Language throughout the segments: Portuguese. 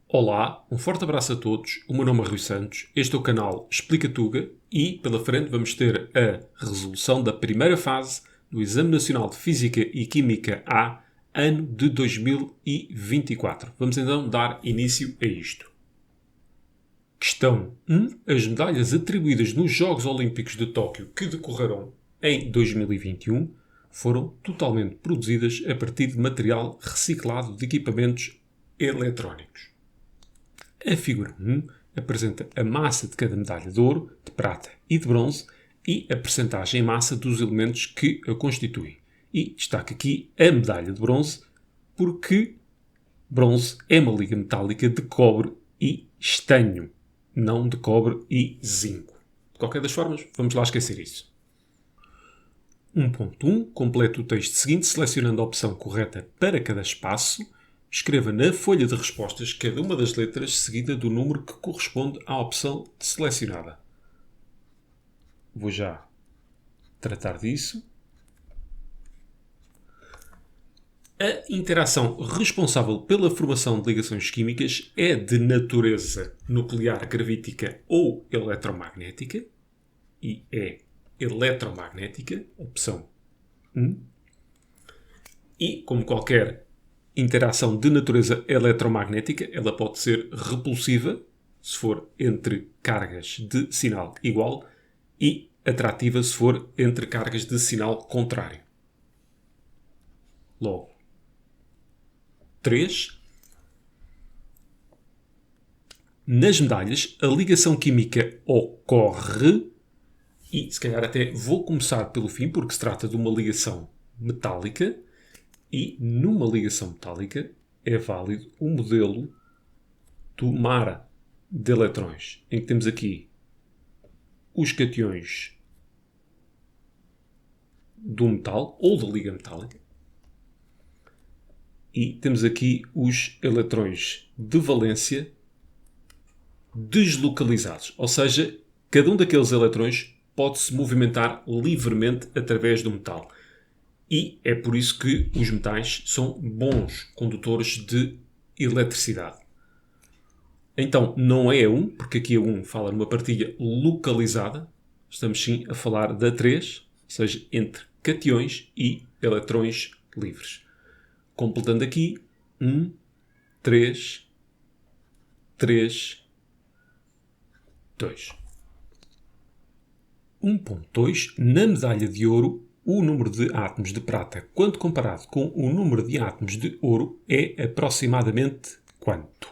Olá, um forte abraço a todos. O meu nome é Rui Santos. Este é o canal Explica Tuga e pela frente vamos ter a resolução da primeira fase do Exame Nacional de Física e Química A, ano de 2024. Vamos então dar início a isto. Questão 1. As medalhas atribuídas nos Jogos Olímpicos de Tóquio que decorrerão em 2021 foram totalmente produzidas a partir de material reciclado de equipamentos eletrónicos. A figura 1 apresenta a massa de cada medalha de ouro, de prata e de bronze e a percentagem em massa dos elementos que a constituem. E destaca aqui a medalha de bronze porque bronze é uma liga metálica de cobre e estanho, não de cobre e zinco. De qualquer das formas, vamos lá esquecer isso. 1.1. Complete o texto seguinte selecionando a opção correta para cada espaço. Escreva na folha de respostas cada uma das letras seguida do número que corresponde à opção selecionada. Vou já tratar disso. A interação responsável pela formação de ligações químicas é de natureza nuclear, gravítica ou eletromagnética. E é eletromagnética, opção 1. E, como qualquer interação de natureza eletromagnética, ela pode ser repulsiva, se for entre cargas de sinal igual, e atrativa, se for entre cargas de sinal contrário. Logo, 3. Nas medalhas, a ligação química ocorre, e se calhar até vou começar pelo fim, porque se trata de uma ligação metálica, e numa ligação metálica é válido o modelo do mar de eletrões, em que temos aqui os cationhos do metal ou da liga metálica e temos aqui os eletrões de valência deslocalizados, ou seja, cada um daqueles eletrões pode se movimentar livremente através do metal. E é por isso que os metais são bons condutores de eletricidade. Então, não é a 1, porque aqui a 1 fala numa partilha localizada. Estamos sim a falar da 3, ou seja, entre cationhos e eletrões livres. Completando aqui, 1, 3, 3, 2. 1.2. Na medalha de ouro, o número de átomos de prata, quando comparado com o número de átomos de ouro, é aproximadamente quanto?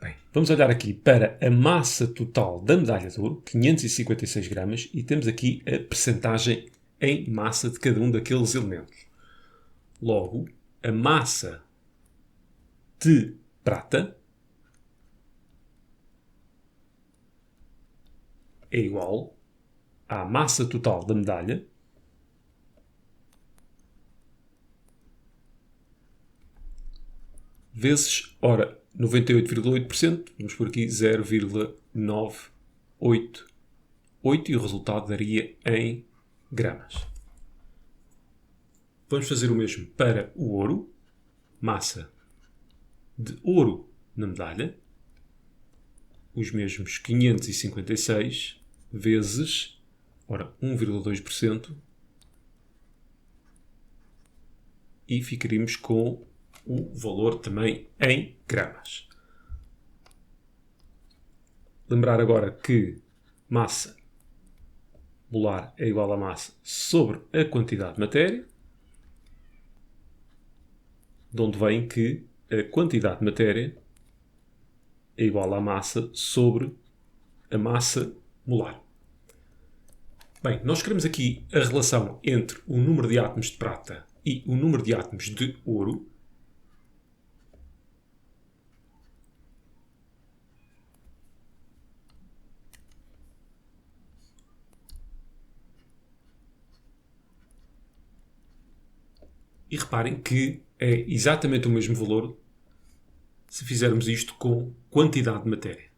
Bem, vamos olhar aqui para a massa total da medalha de ouro, 556 gramas, e temos aqui a percentagem em massa de cada um daqueles elementos. Logo, a massa de prata é igual à massa total da medalha vezes, ora, 98,8%, vamos por aqui 0,988 e o resultado daria em gramas. Vamos fazer o mesmo para o ouro. Massa de ouro na medalha, os mesmos 556 vezes, ora, 1,2%, e ficaríamos com o valor também em gramas. Lembrar agora que massa molar é igual a massa sobre a quantidade de matéria, de onde vem que a quantidade de matéria é igual à massa sobre a massa molar. Bem, nós queremos aqui a relação entre o número de átomos de prata e o número de átomos de ouro. E reparem que é exatamente o mesmo valor se fizermos isto com quantidade de matéria.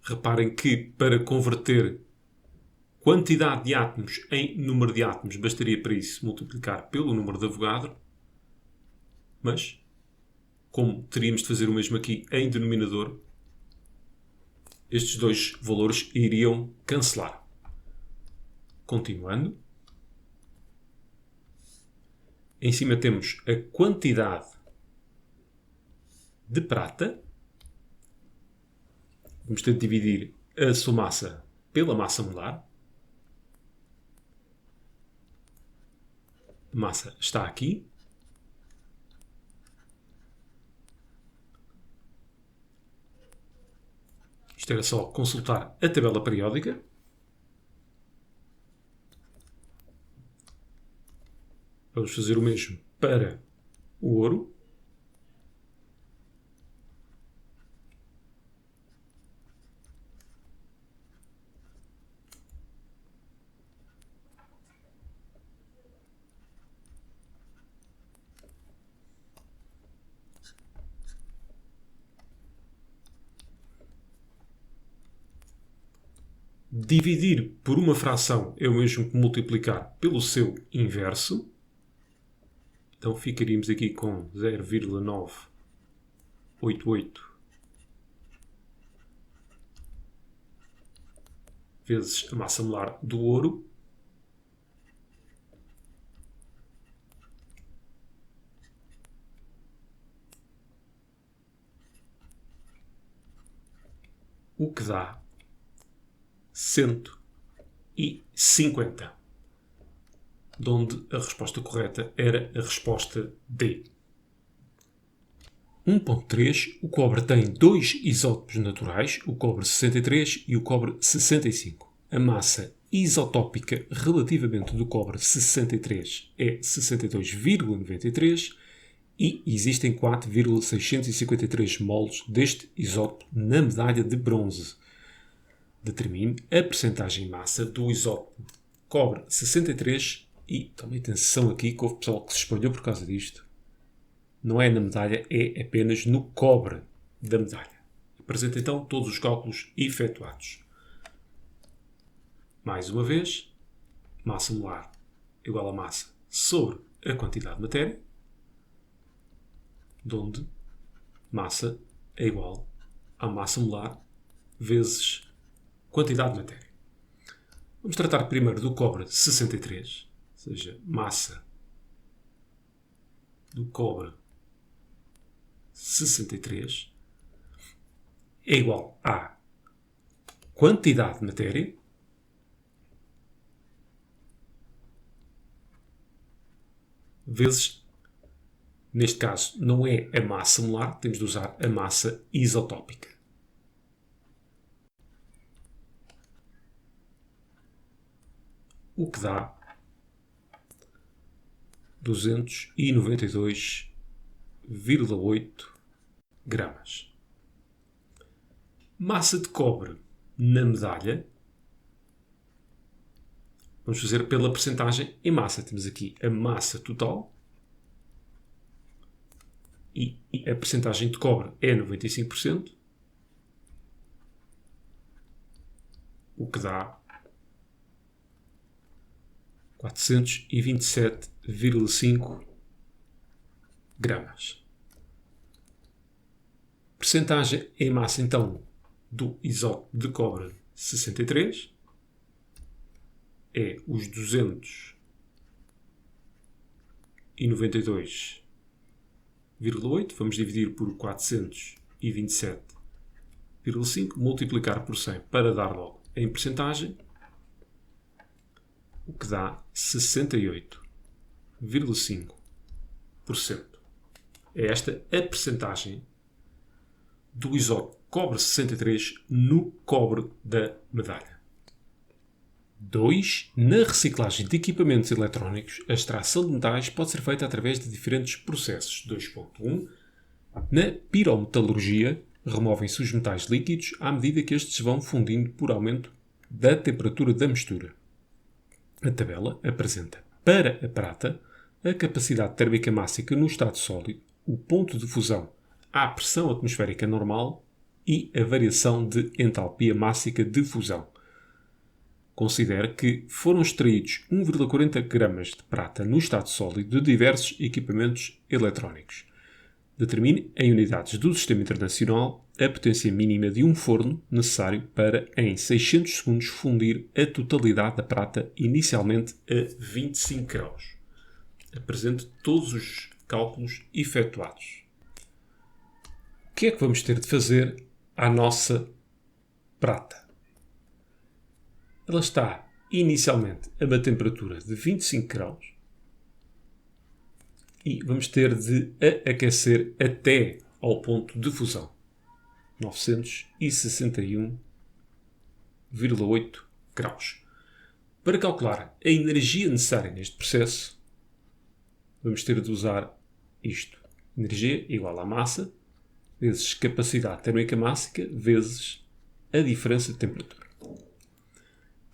Reparem que para converter quantidade de átomos em número de átomos bastaria para isso multiplicar pelo número de Avogadro, mas como teríamos de fazer o mesmo aqui em denominador, estes dois valores iriam cancelar. Continuando. Em cima temos a quantidade de prata. Vamos ter de dividir a sua massa pela massa molar. A massa está aqui. Isto era só consultar a tabela periódica. Vamos fazer o mesmo para o ouro. Dividir por uma fração é o mesmo que multiplicar pelo seu inverso. Então ficaríamos aqui com 0,988 vezes a massa molar do ouro. O que dá 150. De onde a resposta correta era a resposta D. 1.3. O cobre tem dois isótopos naturais, o cobre 63 e o cobre 65. A massa isotópica relativamente do cobre 63 é 62,93 e existem 4,653 moles deste isótopo na medalha de bronze. Determine a percentagem em massa do isótopo cobre 63 e tomem atenção aqui que houve pessoal que se espalhou por causa disto. Não é na medalha, é apenas no cobre da medalha. Apresenta então todos os cálculos efetuados. Mais uma vez, massa molar igual a massa sobre a quantidade de matéria, onde massa é igual a massa molar vezes quantidade de matéria. Vamos tratar primeiro do cobre 63, ou seja, massa do cobre 63 é igual à quantidade de matéria vezes, neste caso, não é a massa molar, temos de usar a massa isotópica. O que dá 292,8 gramas. Massa de cobre na medalha. Vamos fazer pela percentagem em massa. Temos aqui a massa total e a percentagem de cobre é 95%, o que dá 427,5 gramas. Percentagem em massa, então, do isótopo de cobre 63 é os 292,8. Vamos dividir por 427,5, multiplicar por 100 para dar logo em percentagem, o que dá 68,5%. É esta a percentagem do isótopo cobre 63 no cobre da medalha. 2. Na reciclagem de equipamentos eletrónicos, a extração de metais pode ser feita através de diferentes processos. 2.1. Na pirometalurgia, removem-se os metais líquidos à medida que estes vão fundindo por aumento da temperatura da mistura. A tabela apresenta, para a prata, a capacidade térmica máxima no estado sólido, o ponto de fusão à pressão atmosférica normal e a variação de entalpia mássica de fusão. Considere que foram extraídos 1,40 gramas de prata no estado sólido de diversos equipamentos eletrónicos. Determine, em unidades do Sistema Internacional, a potência mínima de um forno necessário para, em 600 segundos, fundir a totalidade da prata inicialmente a 25 graus. Apresente todos os cálculos efetuados. O que é que vamos ter de fazer à nossa prata? Ela está inicialmente a uma temperatura de 25 graus e vamos ter de a aquecer até ao ponto de fusão, 961,8 graus. Para calcular a energia necessária neste processo, vamos ter de usar isto. Energia igual à massa vezes capacidade térmica mássica vezes a diferença de temperatura.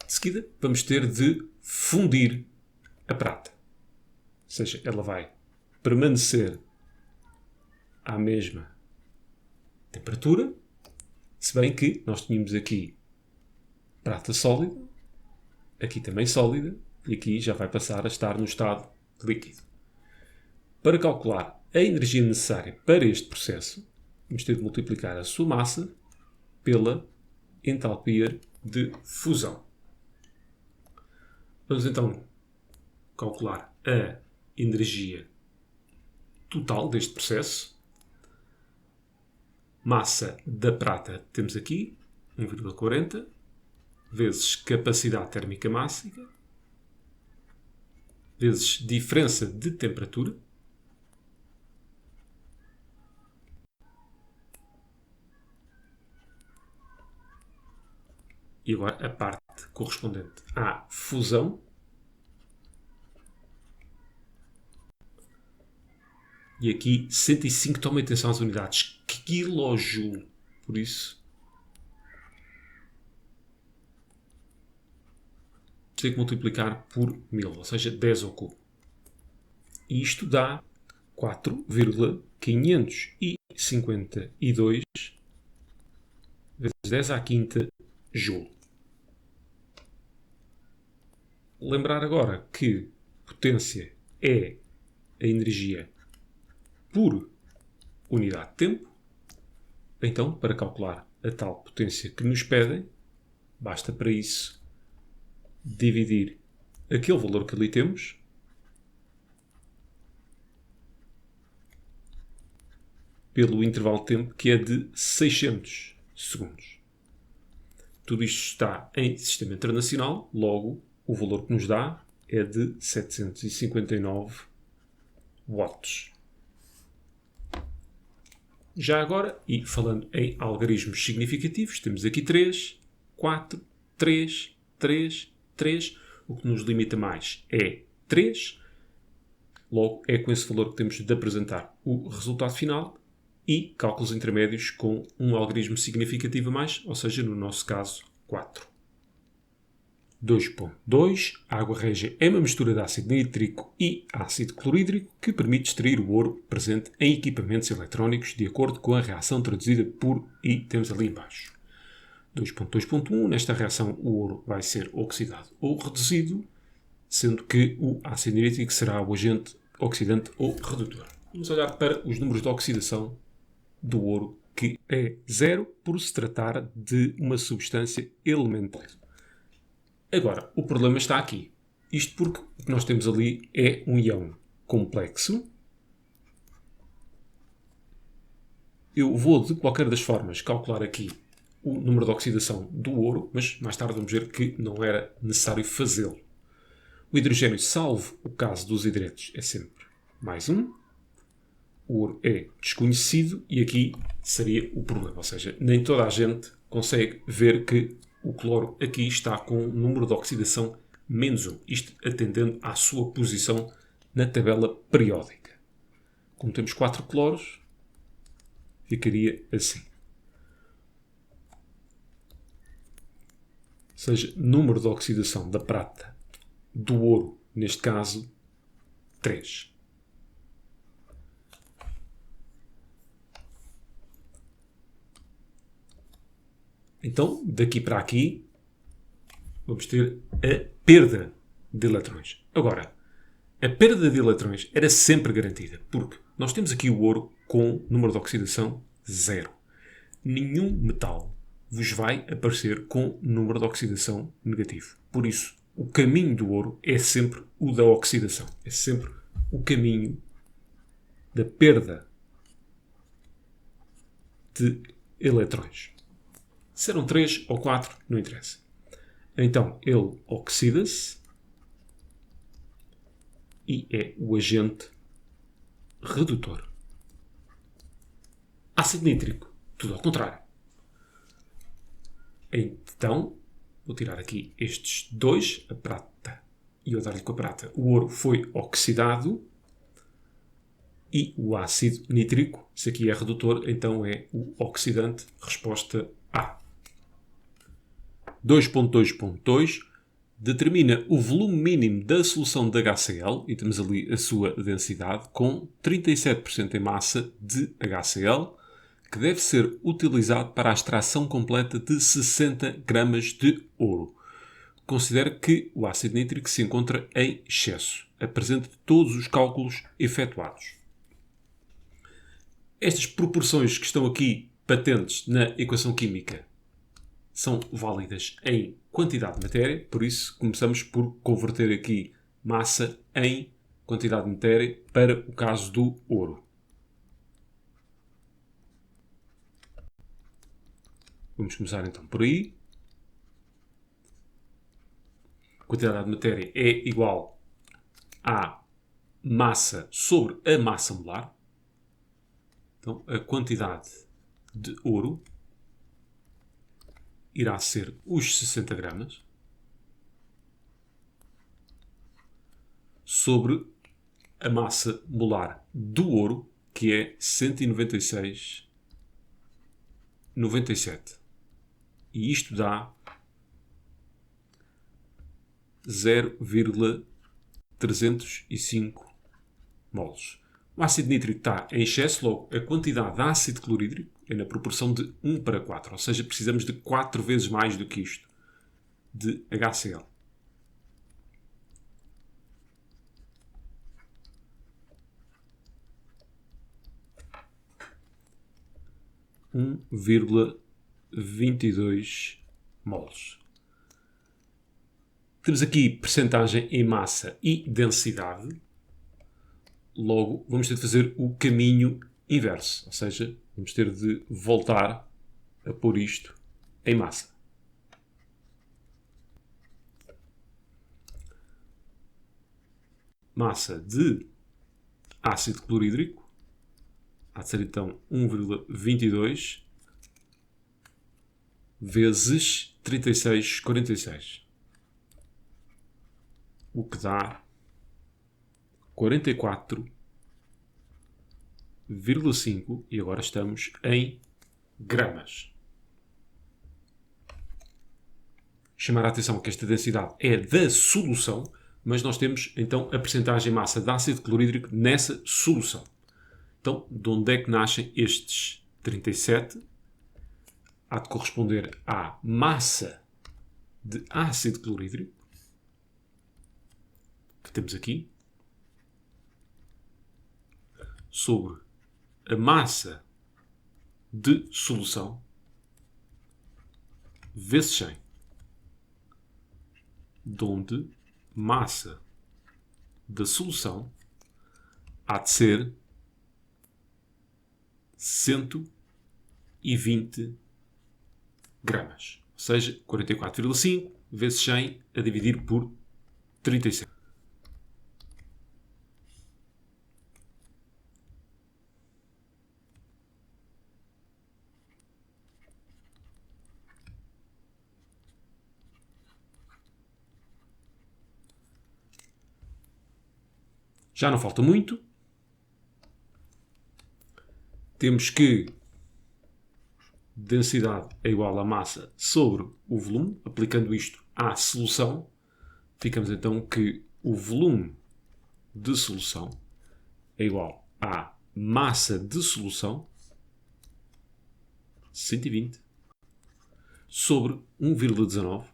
De seguida, vamos ter de fundir a prata. Ou seja, ela vai permanecer à mesma temperatura, se bem que nós tínhamos aqui prata sólida, aqui também sólida, e aqui já vai passar a estar no estado de líquido. Para calcular a energia necessária para este processo, vamos ter de multiplicar a sua massa pela entalpia de fusão. Vamos então calcular a energia total deste processo. Massa da prata temos aqui, 1,40, vezes capacidade térmica mássica, vezes diferença de temperatura, e agora a parte correspondente à fusão, e aqui 105, tomem atenção às unidades, kJ, por isso tem que multiplicar por 1000, ou seja, 10 ao cubo. E isto dá 4,552 vezes 10 à quinta joule. Lembrar agora que potência é a energia por unidade de tempo. Então, para calcular a tal potência que nos pedem, basta para isso dividir aquele valor que ali temos pelo intervalo de tempo, que é de 600 segundos. Tudo isto está em sistema internacional, logo o valor que nos dá é de 759 watts. Já agora, e falando em algarismos significativos, temos aqui 3, 4, 3, 3, 3. O que nos limita mais é 3. Logo, é com esse valor que temos de apresentar o resultado final e cálculos intermédios com um algarismo significativo a mais, ou seja, no nosso caso, 4. 2.2. A água régia é uma mistura de ácido nítrico e ácido clorídrico que permite extrair o ouro presente em equipamentos eletrónicos de acordo com a reação traduzida por, e temos ali embaixo. 2.2.1. Nesta reação o ouro vai ser oxidado ou reduzido, sendo que o ácido nítrico será o agente oxidante ou redutor. Vamos olhar para os números de oxidação do ouro, que é 0 por se tratar de uma substância elementar. Agora, o problema está aqui. Isto porque o que nós temos ali é um íon complexo. Eu vou, de qualquer das formas, calcular aqui o número de oxidação do ouro, mas mais tarde vamos ver que não era necessário fazê-lo. O hidrogênio, salvo o caso dos hidretos, é sempre mais 1. O ouro é desconhecido e aqui seria o problema. Ou seja, nem toda a gente consegue ver que o cloro aqui está com um número de oxidação menos 1. Isto atendendo à sua posição na tabela periódica. Como temos 4 cloros, ficaria assim. Ou seja, número de oxidação da prata, do ouro, neste caso, 3. Então, daqui para aqui, vamos ter a perda de eletrões. Agora, a perda de eletrões era sempre garantida, porque nós temos aqui o ouro com número de oxidação 0. Nenhum metal vos vai aparecer com número de oxidação negativo. Por isso, o caminho do ouro é sempre o da oxidação. É sempre o caminho da perda de eletrões. Se eram 3 ou 4, não interessa. Então, ele oxida-se e é o agente redutor. Ácido nítrico, tudo ao contrário. Então, vou tirar aqui estes dois, a prata e eu dar-lhe com a prata. O ouro foi oxidado e o ácido nítrico, se aqui é redutor, então é o oxidante. Resposta A. 2.2.2 determina o volume mínimo da solução de HCl, e temos ali a sua densidade, com 37% em massa de HCl, que deve ser utilizado para a extração completa de 60 gramas de ouro. Considere que o ácido nítrico se encontra em excesso. Apresente todos os cálculos efetuados. Estas proporções que estão aqui patentes na equação química são válidas em quantidade de matéria, por isso começamos por converter aqui massa em quantidade de matéria para o caso do ouro. Vamos começar então por aí. A quantidade de matéria é igual à massa sobre a massa molar. Então, a quantidade de ouro irá ser os 60 gramas sobre a massa molar do ouro, que é 196,97. E isto dá 0,305 moles. O ácido nítrico está em excesso, logo a quantidade de ácido clorídrico é na proporção de 1 para 4, ou seja, precisamos de 4 vezes mais do que isto de HCl. (1,22 moles). Temos aqui percentagem em massa e densidade. Logo, vamos ter de fazer o caminho inverso, ou seja, vamos ter de voltar a pôr isto em massa. Massa de ácido clorídrico há de ser então 1,22 vezes 36,46, o que dá 44,5, e agora estamos em gramas. Chamar a atenção que esta densidade é da solução, mas nós temos então a percentagem em massa de ácido clorídrico nessa solução. Então, de onde é que nascem estes 37? Há de corresponder à massa de ácido clorídrico que temos aqui, sobre a massa de solução vezes 100, onde massa da solução há de ser 120 gramas, ou seja, 44,5 vezes 100 a dividir por 37. Já não falta muito. Temos que densidade é igual a massa sobre o volume. Aplicando isto à solução, ficamos então que o volume de solução é igual à massa de solução, 120. sobre 1,19,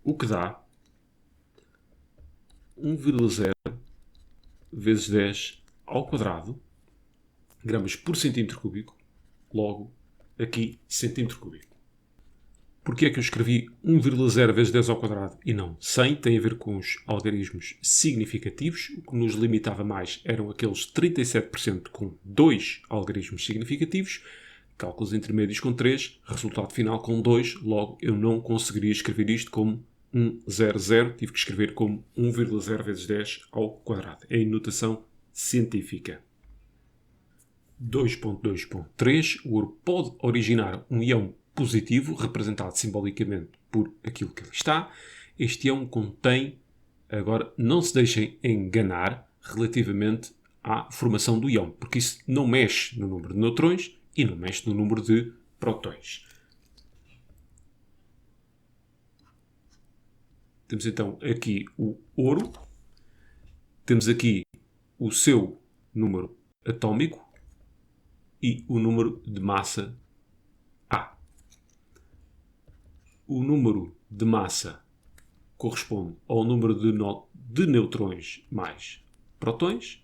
o que dá 1,0 vezes 10 ao quadrado gramas por centímetro cúbico, logo aqui centímetro cúbico. Porquê é que eu escrevi 1,0 vezes 10 ao quadrado e não 100? Tem a ver com os algarismos significativos. O que nos limitava mais eram aqueles 37% com 2 algarismos significativos, cálculos intermédios com 3, resultado final com 2, logo eu não conseguiria escrever isto como 1,00, tive que escrever como 1,0 vezes 10 ao quadrado. É em notação científica. 2.2.3, o ouro pode originar um íon positivo, representado simbolicamente por aquilo que ali está. Este íon contém, agora não se deixem enganar, relativamente à formação do íon, porque isso não mexe no número de neutrões e não mexe no número de prótons. Temos então aqui o ouro, temos aqui o seu número atómico e o número de massa A. O número de massa corresponde ao número de neutrões mais prótons.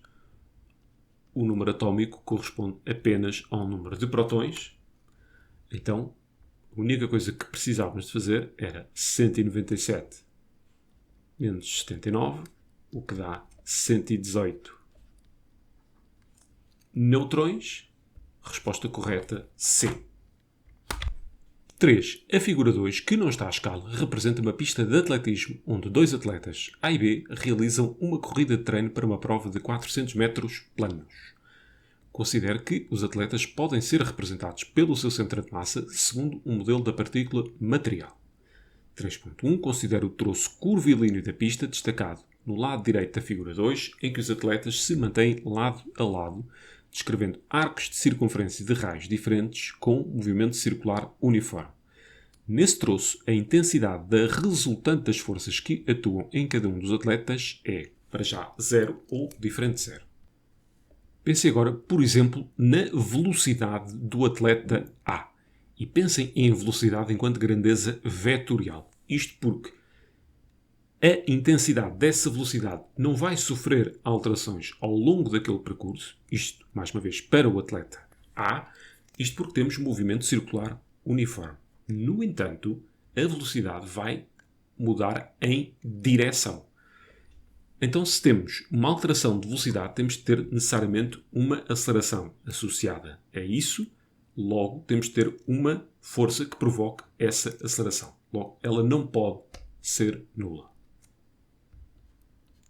O número atómico corresponde apenas ao número de prótons. Então, a única coisa que precisávamos de fazer era 197 menos 79, o que dá 118 neutrões. Resposta correta, C. 3. A figura 2, que não está à escala, representa uma pista de atletismo onde dois atletas A e B realizam uma corrida de treino para uma prova de 400 metros planos. Considere que os atletas podem ser representados pelo seu centro de massa segundo um modelo da partícula material. 3.1. Considere o troço curvilíneo da pista destacado no lado direito da figura 2, em que os atletas se mantêm lado a lado, descrevendo arcos de circunferência de raios diferentes com movimento circular uniforme. Nesse troço, a intensidade da resultante das forças que atuam em cada um dos atletas é, para já, 0 ou diferente de 0. Pense agora, por exemplo, na velocidade do atleta A. E pensem em velocidade enquanto grandeza vetorial. Isto porque a intensidade dessa velocidade não vai sofrer alterações ao longo daquele percurso. Isto, mais uma vez, para o atleta A. Isto porque temos movimento circular uniforme. No entanto, a velocidade vai mudar em direção. Então, se temos uma alteração de velocidade, temos de ter necessariamente uma aceleração associada a isso. Logo, temos de ter uma força que provoque essa aceleração. Logo, ela não pode ser nula.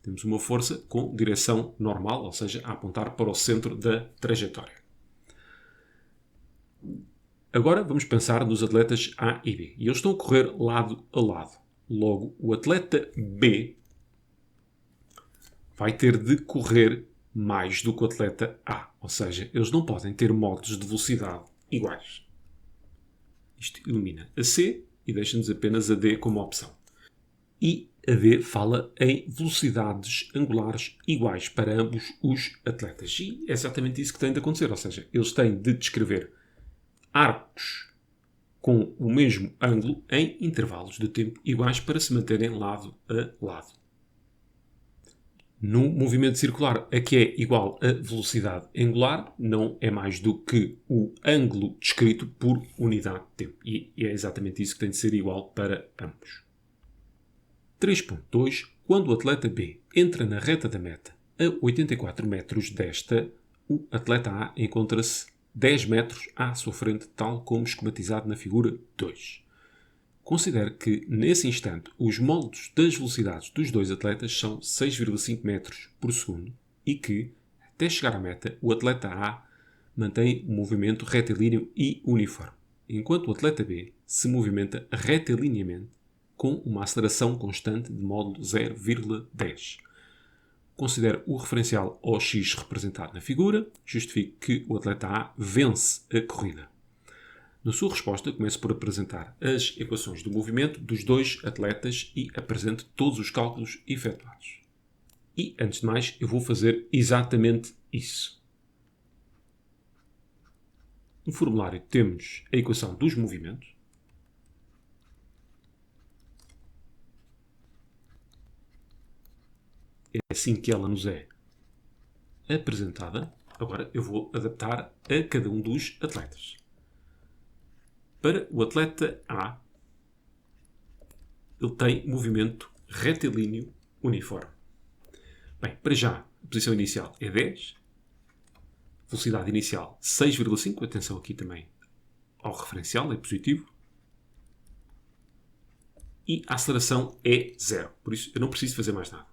Temos uma força com direção normal, ou seja, a apontar para o centro da trajetória. Agora vamos pensar nos atletas A e B. E eles estão a correr lado a lado. Logo, o atleta B vai ter de correr mais do que o atleta A. Ou seja, eles não podem ter modos de velocidade iguais. Isto elimina a C e deixa-nos apenas a D como opção. E a D fala em velocidades angulares iguais para ambos os atletas. E é exatamente isso que tem de acontecer. Ou seja, eles têm de descrever arcos com o mesmo ângulo em intervalos de tempo iguais para se manterem lado a lado. No movimento circular, a que é igual a velocidade angular, não é mais do que o ângulo descrito por unidade de tempo. E é exatamente isso que tem de ser igual para ambos. 3.2. Quando o atleta B entra na reta da meta a 84 metros desta, o atleta A encontra-se 10 metros à sua frente, tal como esquematizado na figura 2. Considere que, nesse instante, os moldes das velocidades dos dois atletas são 6,5 metros por segundo e que, até chegar à meta, o atleta A mantém o movimento retilíneo e uniforme, enquanto o atleta B se movimenta retilineamente com uma aceleração constante de módulo 0,10. Considere o referencial OX representado na figura, justifique que o atleta A vence a corrida. Na sua resposta, comece por apresentar as equações do movimento dos dois atletas e apresente todos os cálculos efetuados. E, antes de mais, eu vou fazer exatamente isso. No formulário temos a equação dos movimentos. É assim que ela nos é apresentada. Agora eu vou adaptar a cada um dos atletas. Para o atleta A, ele tem movimento retilíneo uniforme. Bem, para já, a posição inicial é 10. Velocidade inicial 6,5. Atenção aqui também ao referencial, é positivo. E a aceleração é 0. Por isso, eu não preciso fazer mais nada.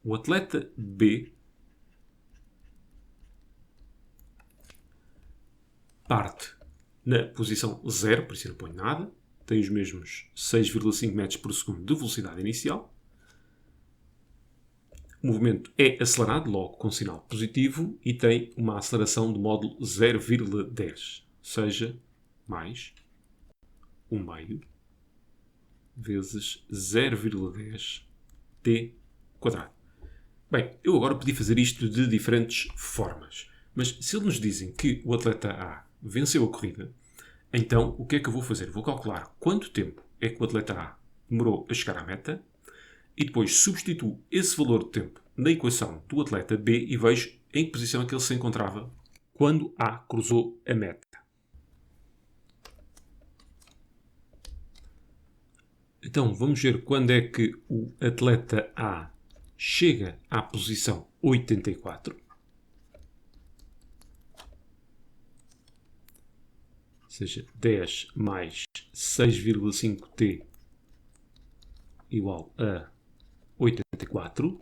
O atleta B parte na posição 0, por isso eu não ponho nada. Tem os mesmos 6,5 metros por segundo de velocidade inicial. O movimento é acelerado, logo com sinal positivo, e tem uma aceleração de módulo 0,10, ou seja, mais 1 meio vezes 0,10 t quadrado. Bem, eu agora podia fazer isto de diferentes formas, mas se eles nos dizem que o atleta A venceu a corrida, então o que é que eu vou fazer? Vou calcular quanto tempo é que o atleta A demorou a chegar à meta e depois substituo esse valor de tempo na equação do atleta B e vejo em que posição é que ele se encontrava quando A cruzou a meta. Então, vamos ver quando é que o atleta A chega à posição 84. Ou seja, 10 mais 6,5t igual a 84,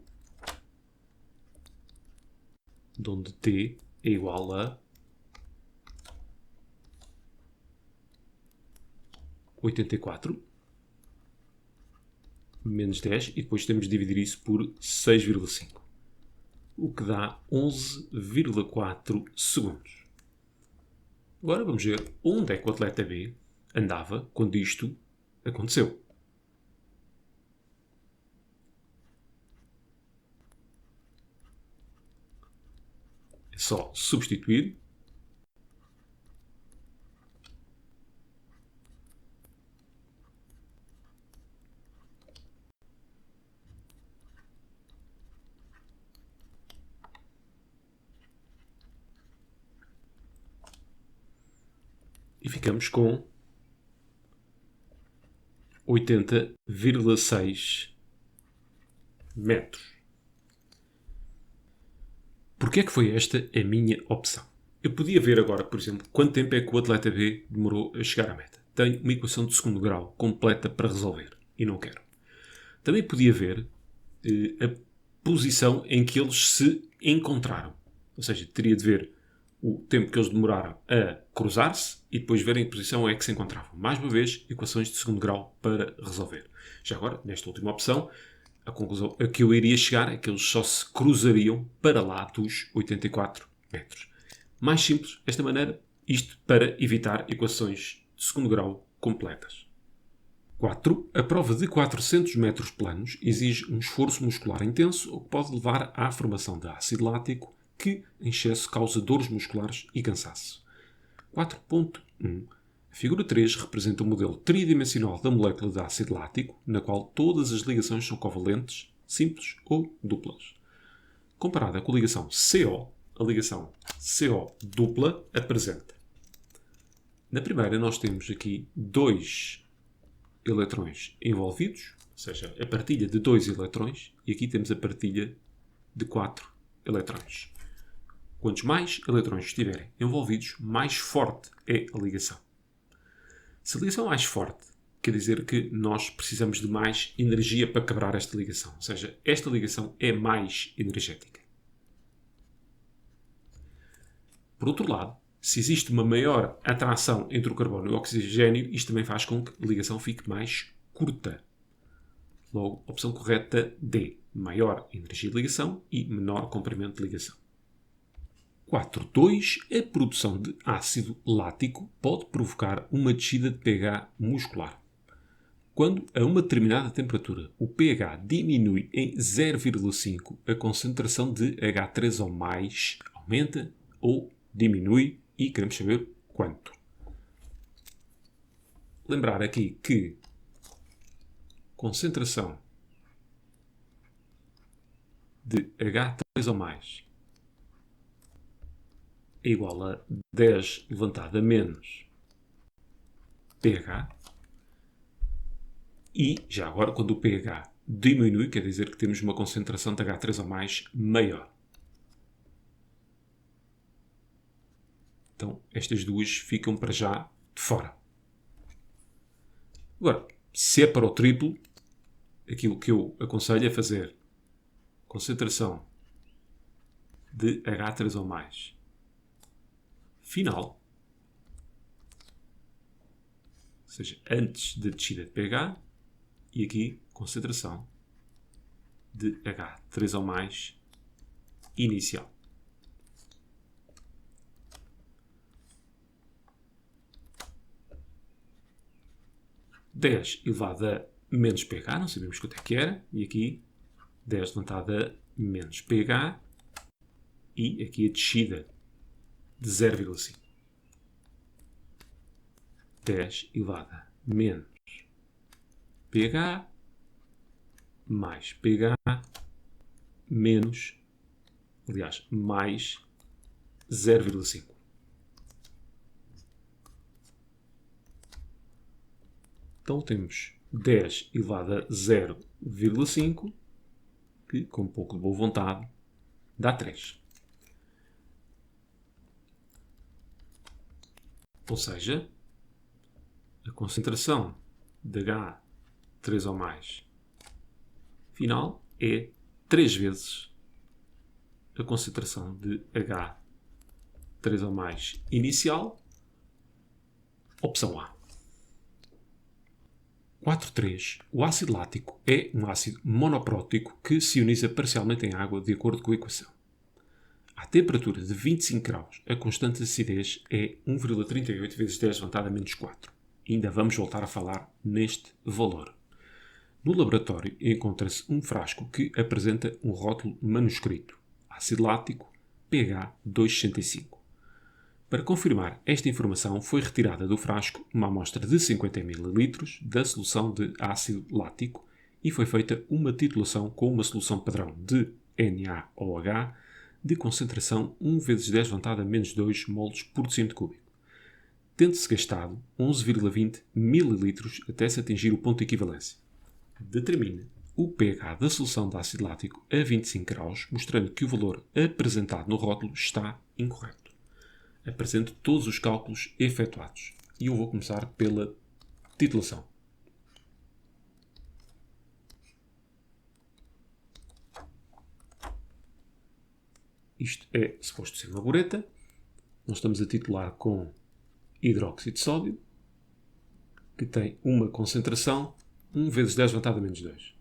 onde t é igual a 84 menos 10, e depois temos de dividir isso por 6,5, o que dá 11,4 segundos. Agora vamos ver onde é que o atleta B andava quando isto aconteceu. É só substituir. E ficamos com 80,6 metros. Porquê é que foi esta a minha opção? Eu podia ver agora, por exemplo, quanto tempo é que o atleta B demorou a chegar à meta. Tenho uma equação de segundo grau completa para resolver e não quero. Também podia ver a posição em que eles se encontraram. Ou seja, teria de ver o tempo que eles demoraram a cruzar-se e depois ver em que posição é que se encontravam. Mais uma vez, equações de segundo grau para resolver. Já agora, nesta última opção, a conclusão a que eu iria chegar é que eles só se cruzariam para lá dos 84 metros. Mais simples, desta maneira, isto para evitar equações de segundo grau completas. 4. A prova de 400 metros planos exige um esforço muscular intenso, o que pode levar à formação de ácido lático, que, em excesso, causa dores musculares e cansaço. 4.1. A figura 3 representa um modelo tridimensional da molécula de ácido lático, na qual todas as ligações são covalentes, simples ou duplas. Comparada com a ligação CO, a ligação CO dupla apresenta. Na primeira, nós temos aqui 2 eletrões envolvidos, ou seja, a partilha de 2 eletrões, e aqui temos a partilha de 4 eletrões. Quantos mais eletrões estiverem envolvidos, mais forte é a ligação. Se a ligação é mais forte, quer dizer que nós precisamos de mais energia para quebrar esta ligação, ou seja, esta ligação é mais energética. Por outro lado, se existe uma maior atração entre o carbono e o oxigênio, isto também faz com que a ligação fique mais curta. Logo, opção correta D. Maior energia de ligação e menor comprimento de ligação. 4.2. A produção de ácido lático pode provocar uma descida de pH muscular. Quando, a uma determinada temperatura, o pH diminui em 0,5, a concentração de H3O+, aumenta ou diminui e queremos saber quanto. Lembrar aqui que concentração de H3 ou mais é igual a 10 elevado a menos pH. E, já agora, quando o pH diminui, quer dizer que temos uma concentração de H3 ou mais maior. Então, estas duas ficam para já de fora. Agora, se é para o triplo, aquilo que eu aconselho é fazer concentração de H3 ou mais final, ou seja, antes da descida de pH, e aqui concentração de H3 ou mais inicial. (10 elevado a menos pH, não sabemos quanto é que era, e aqui 10 elevado a menos pH, e aqui a descida de 0,5. 10 elevado a menos pH mais pH menos, aliás, mais 0,5. Então temos 10 elevado a 0,5, que com um pouco de boa vontade dá 3. Ou seja, a concentração de H3 ou mais final é 3 vezes a concentração de H3 ou mais inicial, opção A. 4.3. O ácido lático é um ácido monoprótico que se ioniza parcialmente em água de acordo com a equação. À temperatura de 25 graus, a constante de acidez é 1,38 vezes 10 elevado a menos 4. Ainda vamos voltar a falar neste valor. No laboratório encontra-se um frasco que apresenta um rótulo manuscrito: ácido lático, pH 2,65. Para confirmar esta informação, foi retirada do frasco uma amostra de 50 ml da solução de ácido lático e foi feita uma titulação com uma solução padrão de NaOH de concentração 1 vezes 10 elevado a menos 2 moles por decímetro cúbico, tendo-se gastado 11,20 ml até se atingir o ponto de equivalência. Determine o pH da solução de ácido lático a 25 graus, mostrando que o valor apresentado no rótulo está incorreto. Apresento todos os cálculos efetuados e eu vou começar pela titulação. Isto é suposto ser uma bureta. Nós estamos a titular com hidróxido de sódio, que tem uma concentração 1 vezes 10 elevado a menos 2.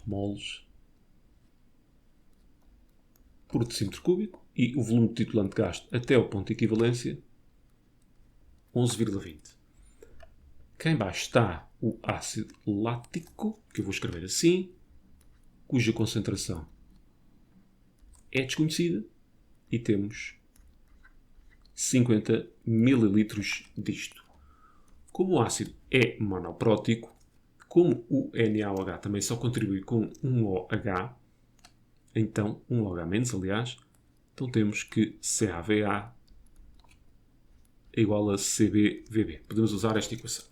Moles por decímetro cúbico, e o volume de titulante gasto até ao ponto de equivalência 11,20. Cá em baixo está o ácido lático, que eu vou escrever assim, cuja concentração é desconhecida, e temos 50 ml disto. Como o ácido é monoprótico, como o NaOH também só contribui com um OH, então, um OH menos, aliás, então temos que CaVa é igual a CbVb. Podemos usar esta equação.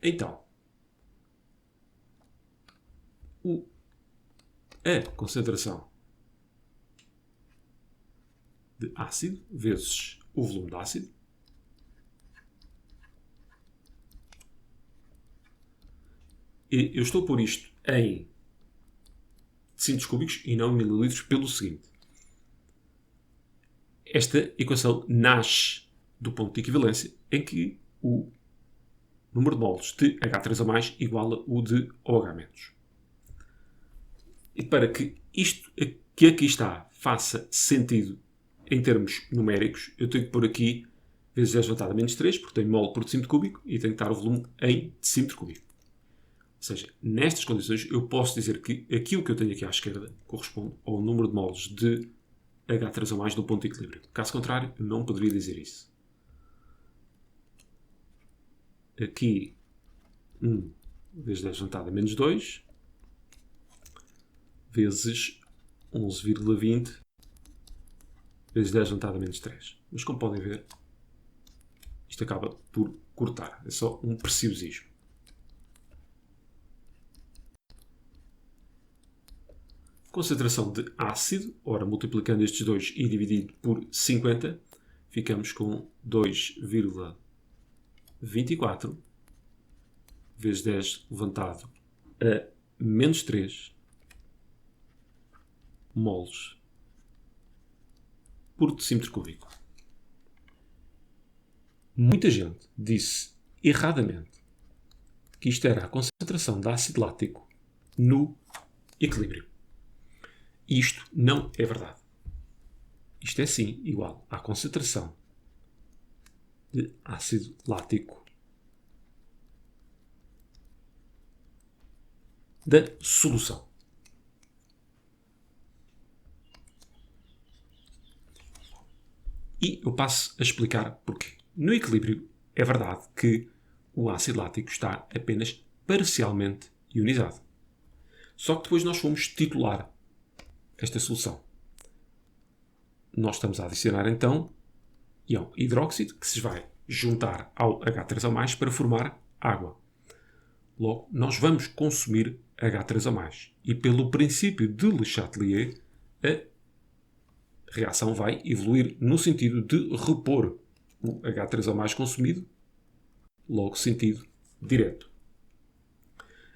Então, a concentração de ácido vezes o volume de ácido e eu estou a pôr isto em decímetros cúbicos e não em mililitros pelo seguinte. Esta equação nasce do ponto de equivalência em que o número de moles de H3 a mais iguala o de OH-. E para que isto que aqui está faça sentido em termos numéricos, eu tenho que pôr aqui vezes 10 elevado a menos 3, porque tenho mole por decímetro cúbico, e tenho que dar o volume em decímetro cúbico. seja, nestas condições eu posso dizer que aquilo que eu tenho aqui à esquerda corresponde ao número de moles de H3O+, do ponto de equilíbrio. Caso contrário, eu não poderia dizer isso. Aqui 1 vezes 10 elevado a menos 2 vezes 11,20 vezes 10 elevado a menos 3. Mas como podem ver, isto acaba por cortar. É só um preciosismo. Concentração de ácido, ora, multiplicando estes dois e dividido por 50, ficamos com 2,24 vezes 10 levantado a menos 3 moles por decímetro cúbico. Muita gente disse erradamente que isto era a concentração de ácido lático no equilíbrio. Isto não é verdade. Isto é sim igual à concentração de ácido lático da solução. E eu passo a explicar porquê. No equilíbrio, é verdade que o ácido lático está apenas parcialmente ionizado. Só que depois nós fomos titular esta solução. Nós estamos a adicionar então íon hidróxido, que se vai juntar ao H3O+, para formar água. Logo, nós vamos consumir H3O+. E pelo princípio de Le Chatelier, a reação vai evoluir no sentido de repor o H3O+ consumido, logo sentido direto.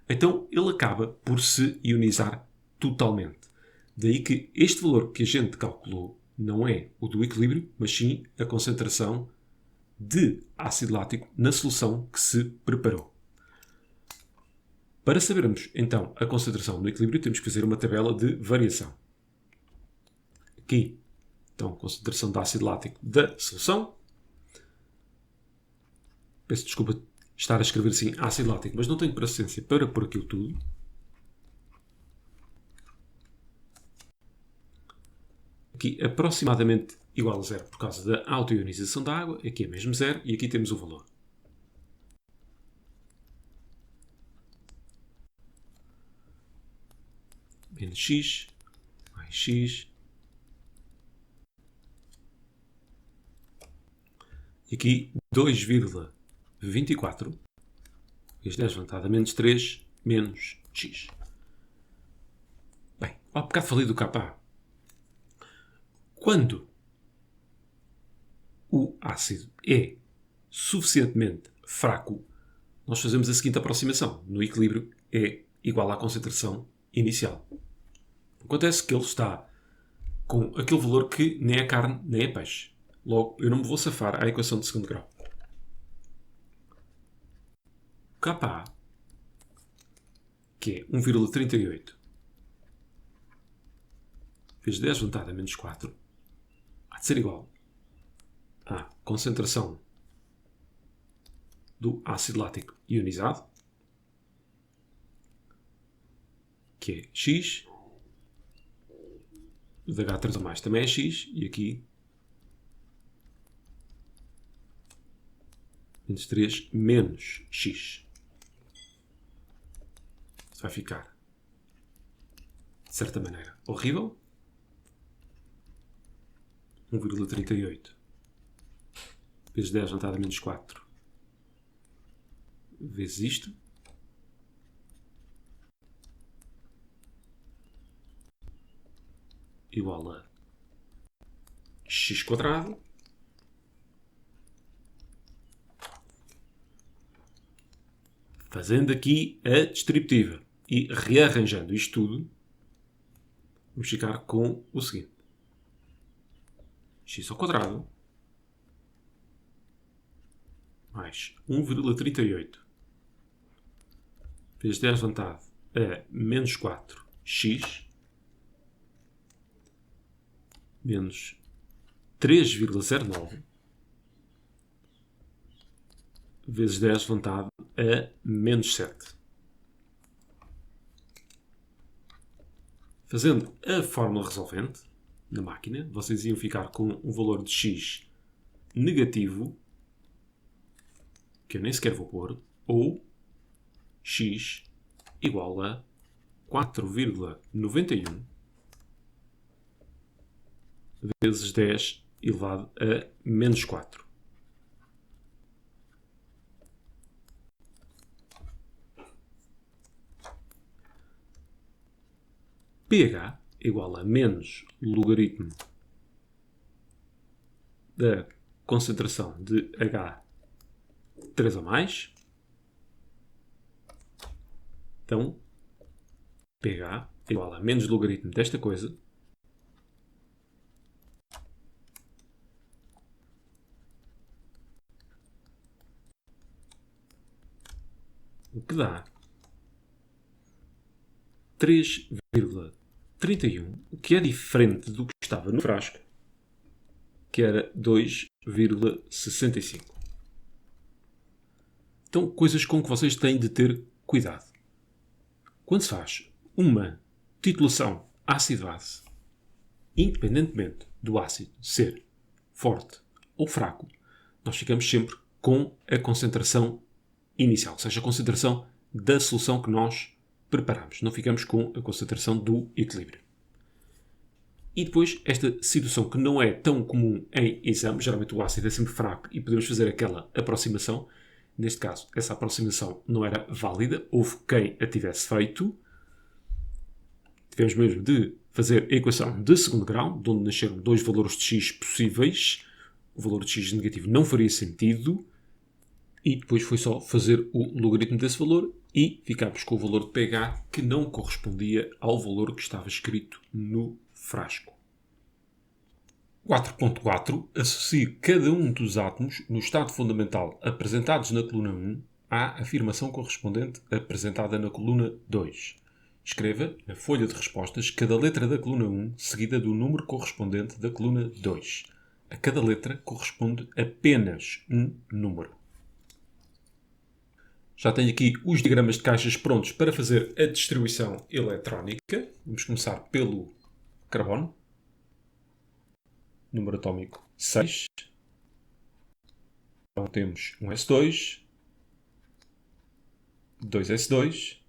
Então ele acaba por se ionizar totalmente. Daí que este valor que a gente calculou não é o do equilíbrio, mas sim a concentração de ácido lático na solução que se preparou. Para sabermos então a concentração no equilíbrio, temos que fazer uma tabela de variação. Aqui, então, concentração de ácido lático da solução. Peço desculpa estar a escrever assim ácido lático, mas não tenho paciência para pôr aquilo tudo. Aqui aproximadamente igual a zero por causa da autoionização da água. Aqui é mesmo zero e aqui temos o valor. Menos x, mais x. E aqui 2,24 vezes 10 elevado a menos 3 menos x. Bem, há bocado falei do Ka. Quando o ácido é suficientemente fraco, nós fazemos a seguinte aproximação. No equilíbrio é igual à concentração inicial. Acontece que ele está com aquele valor que nem é carne nem é peixe. Logo, eu não me vou safar à equação de segundo grau. Ka, que é 1,38 vezes 10 elevado a menos 4, há de ser igual à concentração do ácido lático ionizado, que é x, o de H3O+ também é x, e aqui menos 3 menos x. Isto vai ficar, de certa maneira, horrível. 1,38 vezes 10 elevado a menos 4 vezes isto. Igual a x quadrado. Fazendo aqui a distributiva e rearranjando isto tudo, vamos ficar com o seguinte. X ao quadrado mais 1,38 vezes 10 elevado a menos 4x menos 3,09 vezes 10 elevado a menos 7. Fazendo a fórmula resolvente na máquina, vocês iam ficar com um valor de x negativo, que eu nem sequer vou pôr, ou x igual a 4,91 vezes 10 elevado a menos 4. pH igual a menos logaritmo da concentração de H3 ou mais. Então, pH igual a menos logaritmo desta coisa o que dá 3,31, o que é diferente do que estava no frasco, que era 2,65. Então, coisas com que vocês têm de ter cuidado. Quando se faz uma titulação ácido-base, independentemente do ácido ser forte ou fraco, nós ficamos sempre com a concentração inicial, ou seja, a concentração da solução que nós preparamos. Não ficamos com a concentração do equilíbrio. E depois, esta situação que não é tão comum em exame, geralmente o ácido é sempre fraco e podemos fazer aquela aproximação. Neste caso, essa aproximação não era válida, houve quem a tivesse feito. Tivemos mesmo de fazer a equação de segundo grau, de onde nasceram dois valores de x possíveis. O valor de x negativo não faria sentido. E depois foi só fazer o logaritmo desse valor e ficámos com o valor de pH que não correspondia ao valor que estava escrito no frasco. 4.4. Associe cada um dos átomos no estado fundamental apresentados na coluna 1 à afirmação correspondente apresentada na coluna 2. Escreva na folha de respostas cada letra da coluna 1 seguida do número correspondente da coluna 2. A cada letra corresponde apenas um número. Já tenho aqui os diagramas de caixas prontos para fazer a distribuição eletrónica. Vamos começar pelo carbono. Número atómico 6. Então temos um S2, 2S2.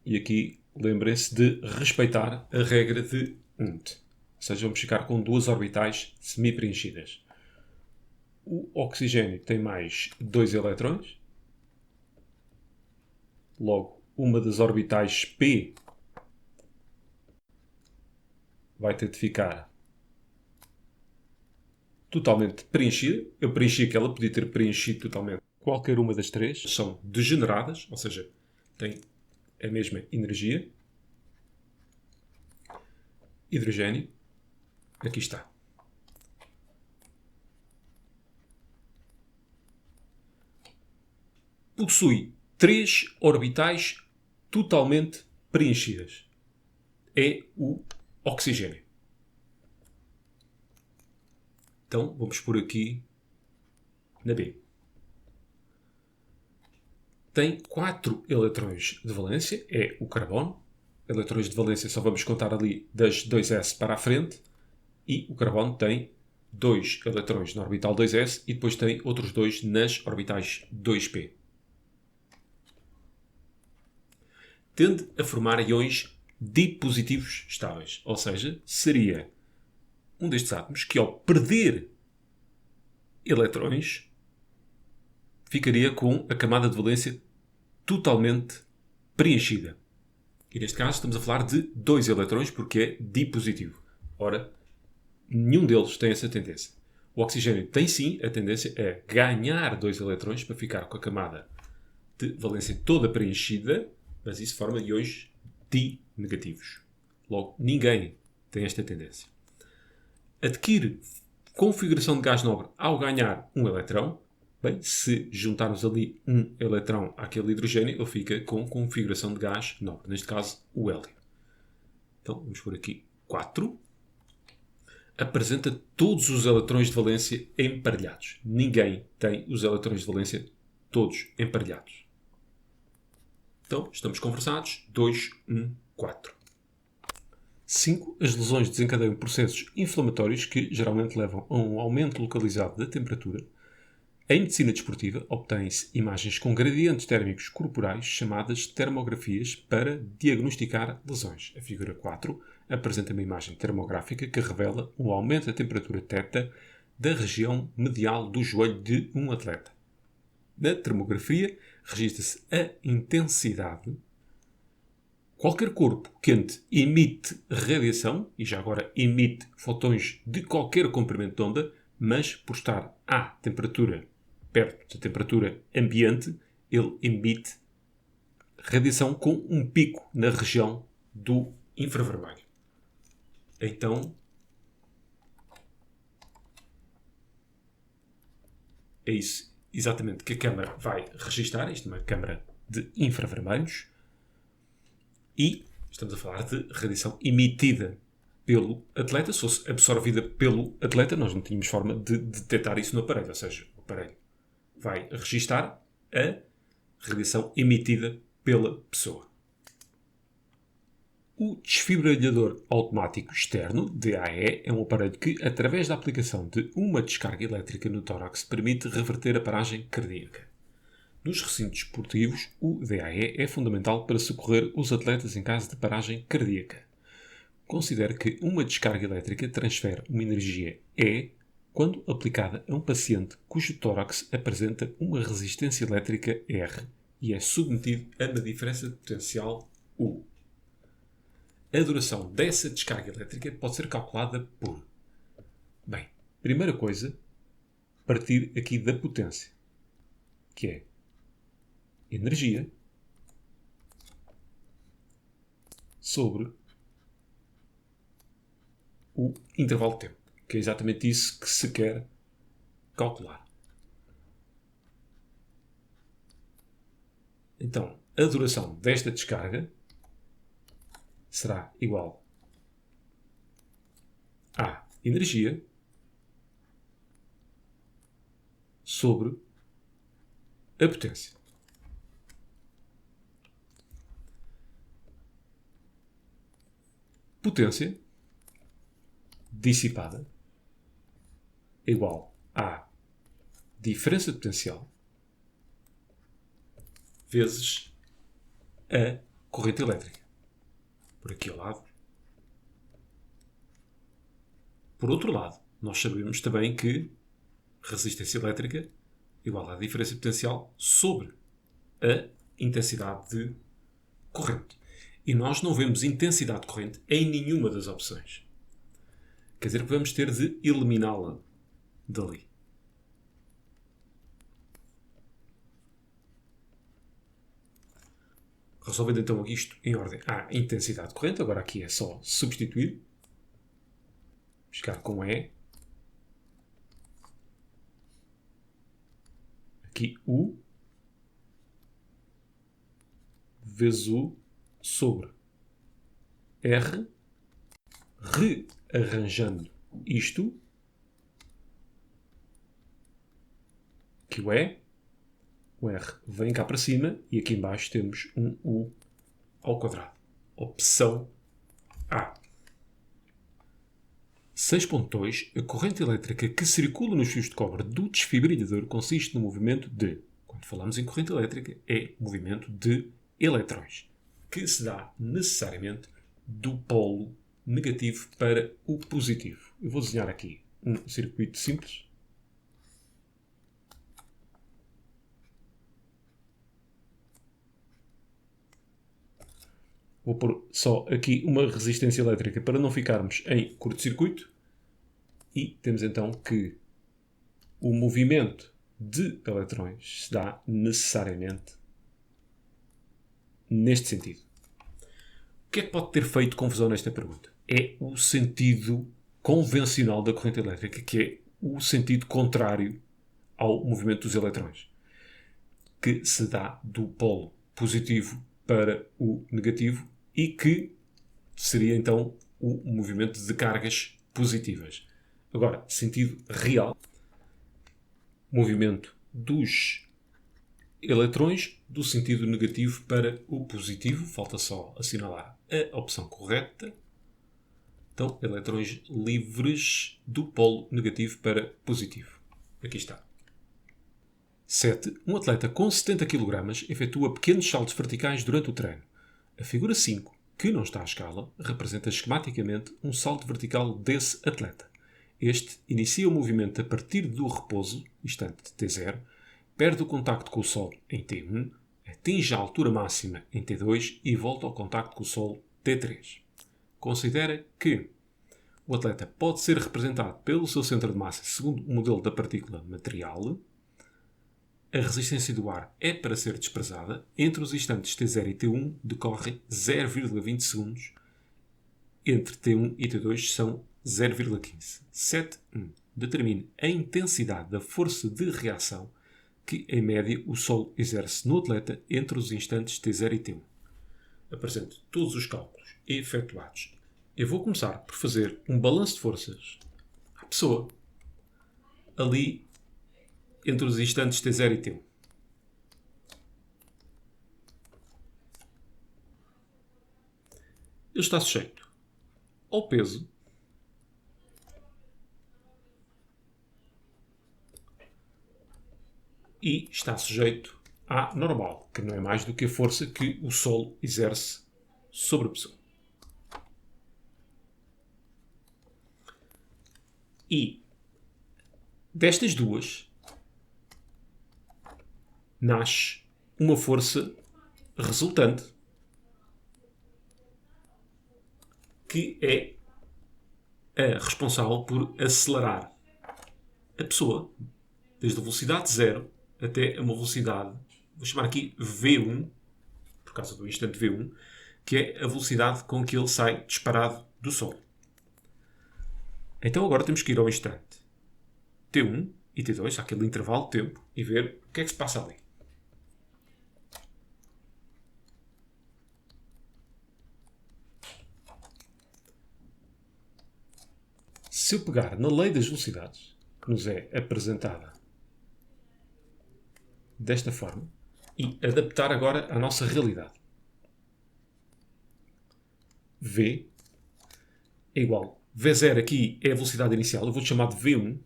E aqui lembrem-se de respeitar a regra de Hund. Ou seja, vamos ficar com duas orbitais semi-preenchidas. O oxigênio tem mais 2 eletrões. Logo, uma das orbitais P vai ter de ficar totalmente preenchida. Eu preenchi aquela, podia ter preenchido totalmente qualquer uma das três. São degeneradas, ou seja, têm a mesma energia. Hidrogênio, aqui está. Possui 3 orbitais totalmente preenchidas. É o oxigênio. Então, vamos por aqui na B. Tem 4 eletrões de valência, é o carbono. Eletrões de valência só vamos contar ali das 2s para a frente. E o carbono tem 2 eletrões na orbital 2s e depois tem outros 2 nas orbitais 2p. Tende a formar íons dipositivos estáveis. Ou seja, seria um destes átomos que, ao perder eletrões, ficaria com a camada de valência totalmente preenchida. E neste caso estamos a falar de 2 eletrões porque é dipositivo. Ora, nenhum deles tem essa tendência. O oxigênio tem sim a tendência a ganhar 2 eletrões para ficar com a camada de valência toda preenchida, mas isso forma íons di-negativos. Logo, ninguém tem esta tendência. Adquire configuração de gás nobre ao ganhar um eletrão. Bem, se juntarmos ali um eletrão àquele hidrogênio, ele fica com configuração de gás nobre. Neste caso, o hélio. Então, vamos por aqui 4. Apresenta todos os eletrões de valência emparelhados. Ninguém tem os eletrões de valência todos emparelhados. Então, estamos conversados. 2, 1, 4. 5. As lesões desencadeiam processos inflamatórios que geralmente levam a um aumento localizado da temperatura. Em medicina desportiva, obtêm-se imagens com gradientes térmicos corporais chamadas termografias para diagnosticar lesões. A figura 4 apresenta uma imagem termográfica que revela um aumento da temperatura θ da região medial do joelho de um atleta. Na termografia, registra-se a intensidade. Qualquer corpo quente emite radiação, e já agora emite fotões de qualquer comprimento de onda, mas por estar à temperatura perto da temperatura ambiente, ele emite radiação com um pico na região do infravermelho. Então, é isso exatamente que a câmara vai registar. Isto é uma câmara de infravermelhos. E estamos a falar de radiação emitida pelo atleta. Se fosse absorvida pelo atleta, nós não tínhamos forma de detectar isso no aparelho. Ou seja, o aparelho vai registar a radiação emitida pela pessoa. O desfibrilhador automático externo, DAE, é um aparelho que, através da aplicação de uma descarga elétrica no tórax, permite reverter a paragem cardíaca. Nos recintos esportivos, o DAE é fundamental para socorrer os atletas em caso de paragem cardíaca. Considere que uma descarga elétrica transfere uma energia E quando aplicada a um paciente cujo tórax apresenta uma resistência elétrica R e é submetido a uma diferença de potencial U. A duração dessa descarga elétrica pode ser calculada por... Bem, primeira coisa, partir aqui da potência, que é energia sobre o intervalo de tempo, que é exatamente isso que se quer calcular. Então, a duração desta descarga será igual à energia sobre a potência. Potência dissipada é igual à diferença de potencial vezes a corrente elétrica. Por aqui ao lado. Por outro lado, nós sabemos também que resistência elétrica é igual à diferença de potencial sobre a intensidade de corrente. E nós não vemos intensidade de corrente em nenhuma das opções. Quer dizer que vamos ter de eliminá-la dali. Resolvendo então isto em ordem à intensidade de corrente, agora aqui é só substituir. Ficar com E. Aqui U vezes U sobre R, rearranjando isto, que o R vem cá para cima e aqui em baixo temos um U ao quadrado. Opção A. 6.2. A corrente elétrica que circula nos fios de cobre do desfibrilhador consiste no movimento de, quando falamos em corrente elétrica, é movimento de eletrões, que se dá necessariamente do polo negativo para o positivo. Eu vou desenhar aqui um circuito simples. Vou pôr só aqui uma resistência elétrica para não ficarmos em curto-circuito. E temos então que o movimento de eletrões se dá necessariamente neste sentido. O que é que pode ter feito confusão nesta pergunta? É o sentido convencional da corrente elétrica, que é o sentido contrário ao movimento dos eletrões, que se dá do polo positivo para o negativo e que seria então o movimento de cargas positivas. Agora, sentido real, movimento dos eletrões do sentido negativo para o positivo, falta só assinalar a opção correta. Então, eletrões livres do polo negativo para positivo. Aqui está. 7. Um atleta com 70 kg efetua pequenos saltos verticais durante o treino. A figura 5, que não está à escala, representa esquematicamente um salto vertical desse atleta. Este inicia o movimento a partir do repouso, instante T0, perde o contacto com o solo em T1, atinge a altura máxima em T2 e volta ao contacto com o solo T3. Considera que o atleta pode ser representado pelo seu centro de massa segundo o modelo da partícula material. A resistência do ar é para ser desprezada. Entre os instantes T0 e T1 decorre 0,20 segundos. Entre T1 e T2 são 0,15. 7.1. Determine a intensidade da força de reação que, em média, o Sol exerce no atleta entre os instantes T0 e T1. Apresento todos os cálculos efetuados. Eu vou começar por fazer um balanço de forças à pessoa ali entre os instantes T0 e T1. Ele está sujeito ao peso e está sujeito à normal, que não é mais do que a força que o solo exerce sobre a pessoa. E destas duas nasce uma força resultante que é a responsável por acelerar a pessoa desde a velocidade 0 até a uma velocidade, vou chamar aqui V1, por causa do instante V1, que é a velocidade com que ele sai disparado do Sol. Então agora temos que ir ao instante T1 e T2, aquele intervalo de tempo, e ver o que é que se passa ali. Se eu pegar na lei das velocidades, que nos é apresentada desta forma, e adaptar agora à nossa realidade. V é igual. V0 aqui é a velocidade inicial, eu vou chamar de V1.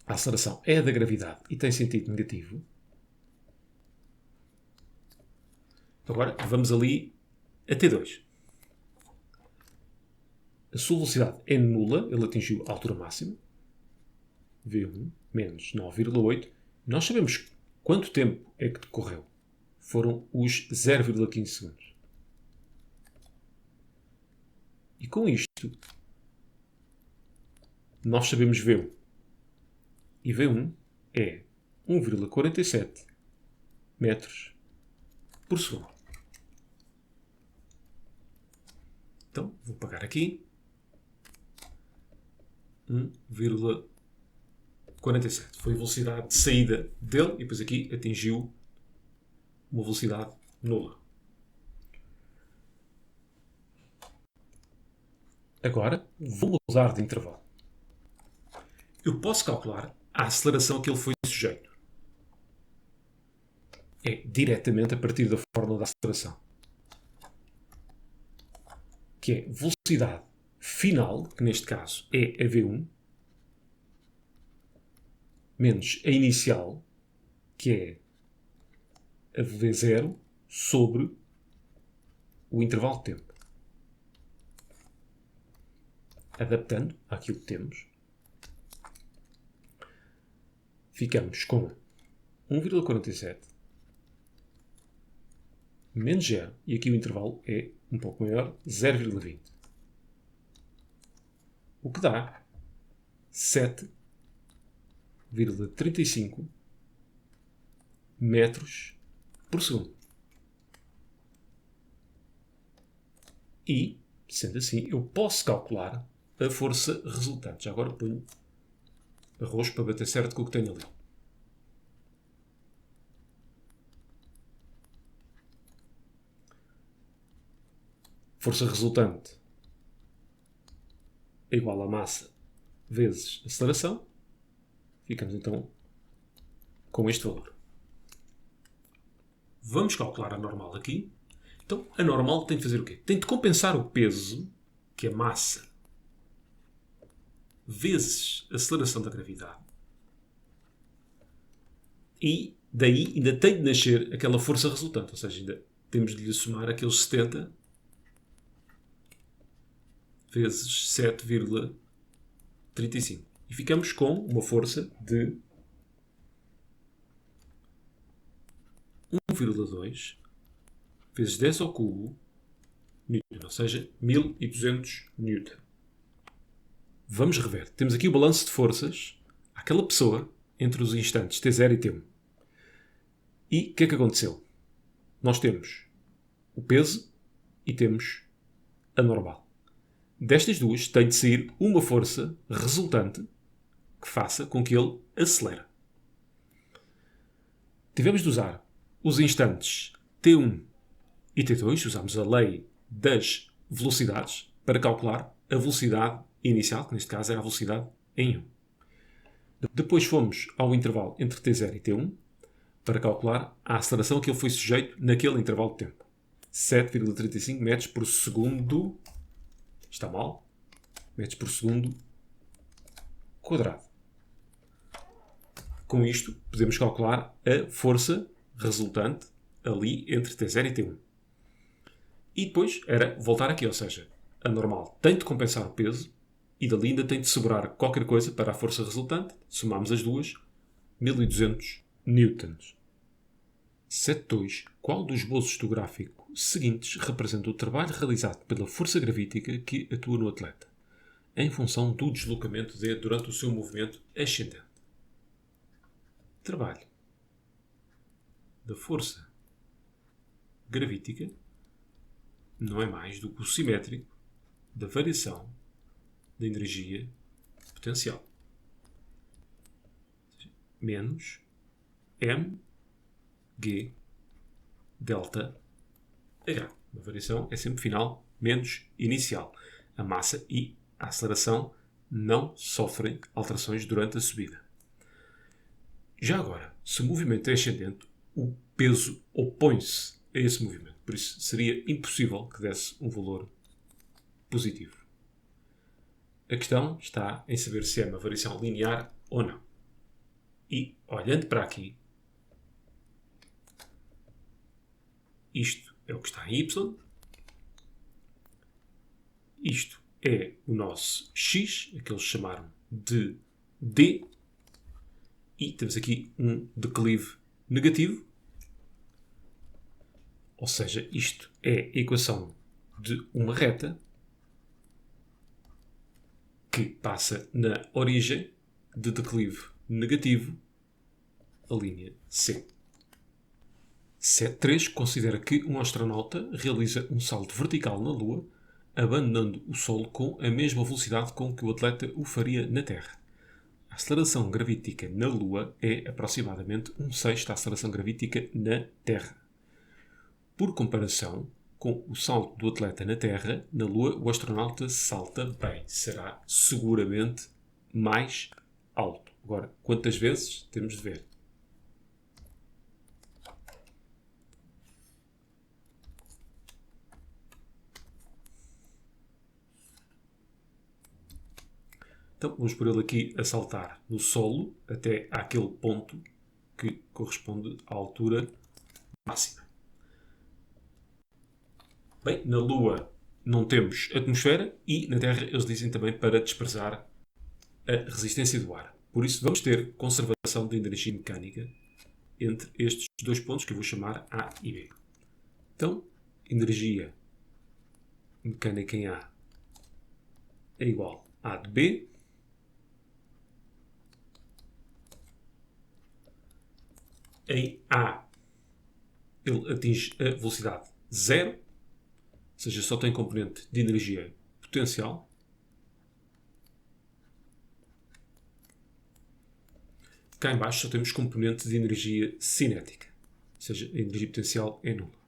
A aceleração é a da gravidade e tem sentido negativo. Agora vamos ali a T2. A sua velocidade é nula, ele atingiu a altura máxima. V1 menos 9,8. Nós sabemos quanto tempo é que decorreu. Foram os 0,15 segundos. E com isto, nós sabemos V1. E V1 é 1,47 metros por segundo. Então, vou pagar aqui 1,47. Foi a velocidade de saída dele e depois aqui atingiu uma velocidade nula. Agora, vou mudar de intervalo. Eu posso calcular a aceleração a que ele foi sujeito. É diretamente a partir da fórmula da aceleração, que é velocidade final, que neste caso é a V1, menos a inicial, que é a V0, sobre o intervalo de tempo. Adaptando àquilo que temos, ficamos com 1,47 menos 0, e aqui o intervalo é um pouco maior, 0,20. O que dá 7,35 metros por segundo. E, sendo assim, eu posso calcular a força resultante. Já agora ponho arroz para bater certo com o que tenho ali. Força resultante é igual a massa vezes aceleração. Ficamos então com este valor. Vamos calcular a normal aqui. Então, a normal tem de fazer o quê? Tem de compensar o peso, que é massa, vezes a aceleração da gravidade. E daí ainda tem de nascer aquela força resultante. Ou seja, ainda temos de lhe somar aqueles 70 vezes 7,35. E ficamos com uma força de 1,2 vezes 10 ao cubo Newton, ou seja, 1200 Newton. Vamos rever. Temos aqui o balanço de forças àquela pessoa entre os instantes T0 e T1. E o que é que aconteceu? Nós temos o peso e temos a normal. Destas duas tem de sair uma força resultante que faça com que ele acelere. Tivemos de usar os instantes T1 e T2, usamos a lei das velocidades para calcular a velocidade inicial, que neste caso era a velocidade em 1. Depois fomos ao intervalo entre T0 e T1 para calcular a aceleração a que ele foi sujeito naquele intervalo de tempo. 7,35 metros por segundo. Está mal. Metros por segundo quadrado. Com isto, podemos calcular a força resultante ali entre T0 e T1. E depois era voltar aqui, ou seja, a normal tem de compensar o peso e dali ainda tem de sobrar qualquer coisa para a força resultante. Somamos as duas, 1200 newtons. 7.2. Qual dos esboços do gráfico seguintes representa o trabalho realizado pela força gravítica que atua no atleta, em função do deslocamento D durante o seu movimento ascendente? Trabalho da força gravítica não é mais do que o simétrico da variação da energia potencial. Menos mg delta h. A variação é sempre final menos inicial. A massa e a aceleração não sofrem alterações durante a subida. Já agora, se o movimento é ascendente, o peso opõe-se a esse movimento. Por isso, seria impossível que desse um valor positivo. A questão está em saber se é uma variação linear ou não. E, olhando para aqui, isto é o que está em y, isto é o nosso x, que eles chamaram de d, e temos aqui um declive negativo, ou seja, isto é a equação de uma reta que passa na origem de declive negativo, a linha C. 7.3 considera que um astronauta realiza um salto vertical na Lua, abandonando o solo com a mesma velocidade com que o atleta o faria na Terra. A aceleração gravítica na Lua é aproximadamente 1/6 da aceleração gravítica na Terra. Por comparação com o salto do atleta na Terra, na Lua o astronauta salta bem. Será seguramente mais alto. Agora, quantas vezes? Temos de ver. Então, vamos por ele aqui a saltar no solo até àquele ponto que corresponde à altura máxima. Bem, na Lua não temos atmosfera e na Terra eles dizem também para desprezar a resistência do ar. Por isso vamos ter conservação de energia mecânica entre estes dois pontos que eu vou chamar A e B. Então, energia mecânica em A é igual a de B. Em A, ele atinge a velocidade zero, ou seja, só tem componente de energia potencial. Cá em baixo só temos componente de energia cinética, ou seja, a energia potencial é nula.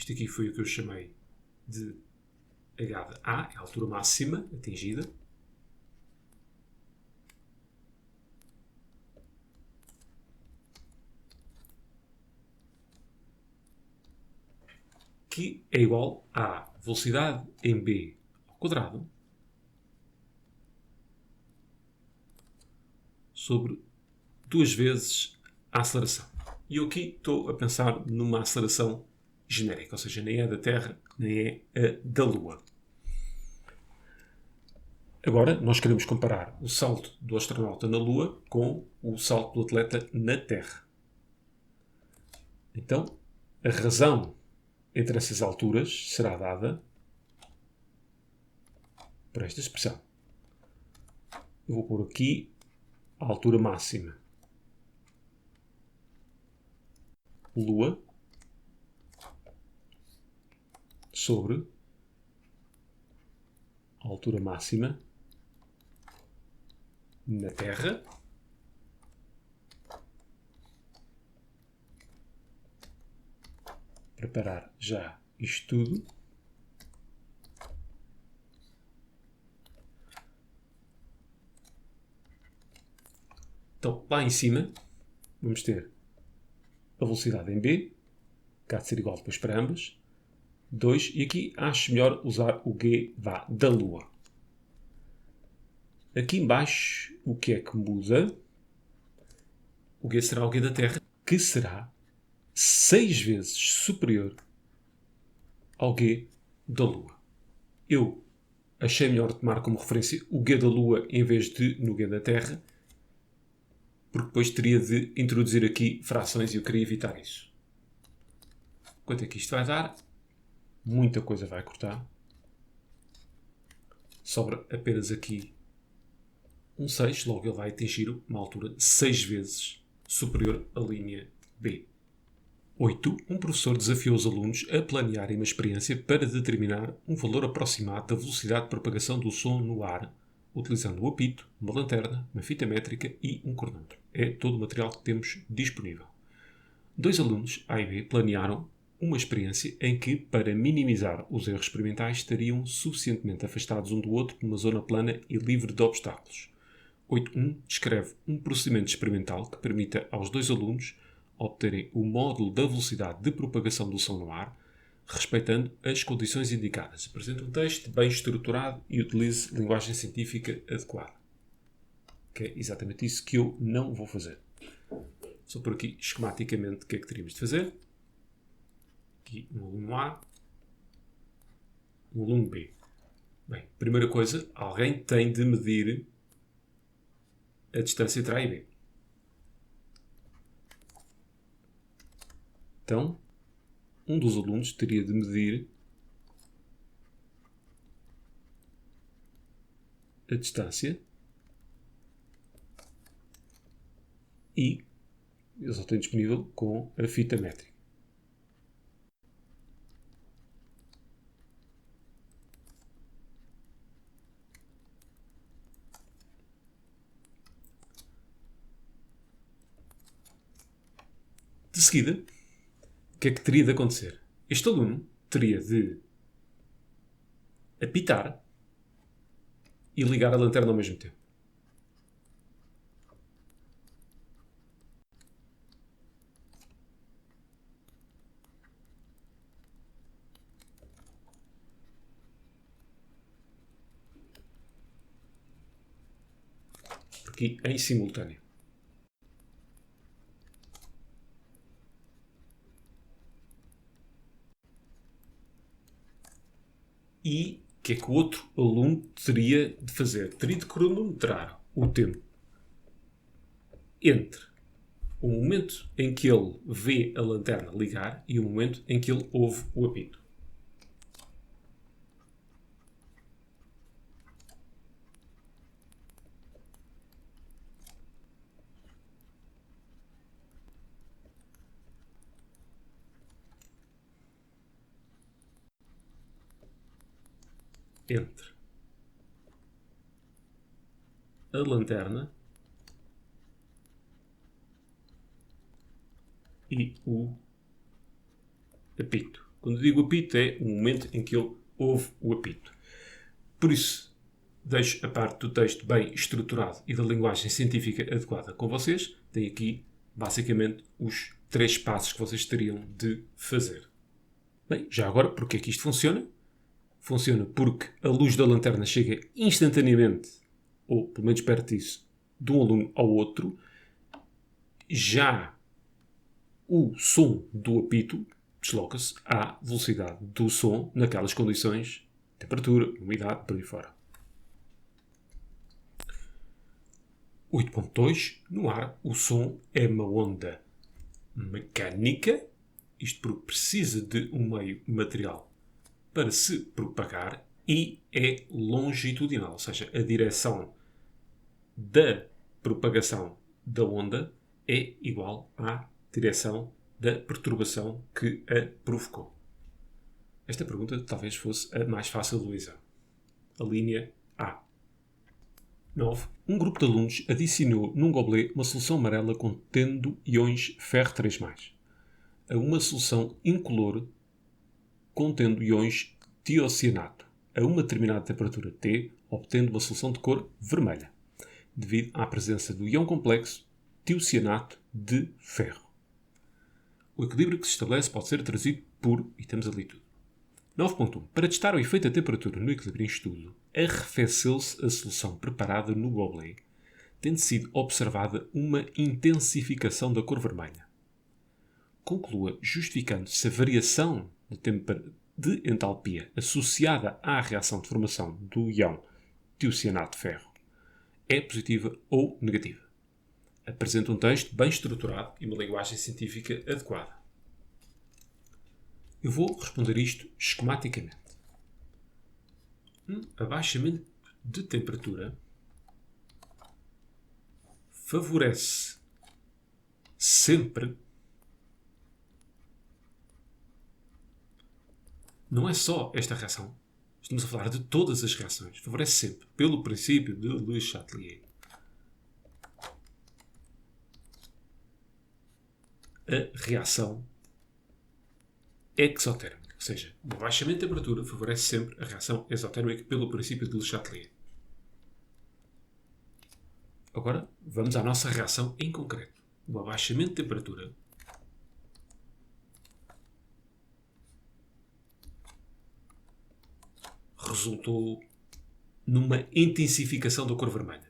Isto aqui foi o que eu chamei de H de A, é a altura máxima atingida. Que é igual à velocidade em B ao quadrado sobre 2 vezes a aceleração. E eu aqui estou a pensar numa aceleração genérica, ou seja, nem é da Terra, nem é a da Lua. Agora, nós queremos comparar o salto do astronauta na Lua com o salto do atleta na Terra. Então, a razão entre essas alturas será dada por esta expressão. Eu vou pôr aqui a altura máxima. Lua sobre a altura máxima na Terra preparar já isto tudo. Então, lá em cima, vamos ter a velocidade em B, que há de ser igual depois para ambas, 2, e aqui acho melhor usar o G da Lua. Aqui em baixo, o que é que muda? O G será o G da Terra, que será 6 vezes superior ao G da Lua. Eu achei melhor tomar como referência o G da Lua em vez de no G da Terra, porque depois teria de introduzir aqui frações e eu queria evitar isso. Quanto é que isto vai dar? Muita coisa vai cortar. Sobra apenas aqui um 6, logo ele vai atingir uma altura 6 vezes superior à linha B. 8. Um professor desafiou os alunos a planearem uma experiência para determinar um valor aproximado da velocidade de propagação do som no ar, utilizando um apito, uma lanterna, uma fita métrica e um cronómetro. É todo o material que temos disponível. 2 alunos, A e B, planearam uma experiência em que, para minimizar os erros experimentais, estariam suficientemente afastados um do outro numa zona plana e livre de obstáculos. 8.1 descreve um procedimento experimental que permita aos 2 alunos obterem o módulo da velocidade de propagação do som no ar, respeitando as condições indicadas. Apresente um texto bem estruturado e utilize linguagem científica adequada. Que é exatamente isso que eu não vou fazer. Só por aqui, esquematicamente, o que é que teríamos de fazer? Aqui um aluno A, um aluno B. Bem, primeira coisa, alguém tem de medir a distância entre A e B. Então, um dos alunos teria de medir a distância e eu só tenho disponível com a fita métrica. De seguida, o que é que teria de acontecer? Este aluno teria de apitar e ligar a lanterna ao mesmo tempo. Aqui em simultâneo. E o que é que o outro aluno teria de fazer? Teria de cronometrar o tempo entre o momento em que ele vê a lanterna ligar e o momento em que ele ouve o apito. Entre a lanterna e o apito. Quando digo apito, é o momento em que ele ouve o apito. Por isso, deixo a parte do texto bem estruturado e da linguagem científica adequada com vocês. Tem aqui, basicamente, os 3 passos que vocês teriam de fazer. Bem, já agora, porque é que isto funciona? Funciona porque a luz da lanterna chega instantaneamente, ou pelo menos perto disso, de um aluno ao outro. Já o som do apito desloca-se à velocidade do som naquelas condições, temperatura, umidade, por aí fora. 8.2. No ar, o som é uma onda mecânica, isto porque precisa de um meio material para se propagar, e é longitudinal, ou seja, a direção da propagação da onda é igual à direção da perturbação que a provocou. Esta pergunta talvez fosse a mais fácil do exame. A linha A. 9. Um grupo de alunos adicionou num gobelet uma solução amarela contendo íons ferro 3+, a uma solução incolor contendo íons tiocianato, a uma determinada temperatura T, obtendo uma solução de cor vermelha, devido à presença do íon complexo tiocianato de ferro. O equilíbrio que se estabelece pode ser traduzido por, e temos ali tudo. 9.1. Para testar o efeito da temperatura no equilíbrio em estudo, arrefeceu-se a solução preparada no gobelet, tendo sido observada uma intensificação da cor vermelha. Conclua justificando-se a variação de entalpia associada à reação de formação do íon tiocianato de ferro é positiva ou negativa. Apresenta um texto bem estruturado e uma linguagem científica adequada. Eu vou responder isto esquematicamente. Abaixamento de temperatura favorece sempre, não é só esta reação, estamos a falar de todas as reações, favorece sempre, pelo princípio de Le Chatelier, a reação exotérmica. Ou seja, o abaixamento de temperatura favorece sempre a reação exotérmica pelo princípio de Le Chatelier. Agora, vamos à nossa reação em concreto. O abaixamento de temperatura resultou numa intensificação da cor vermelha.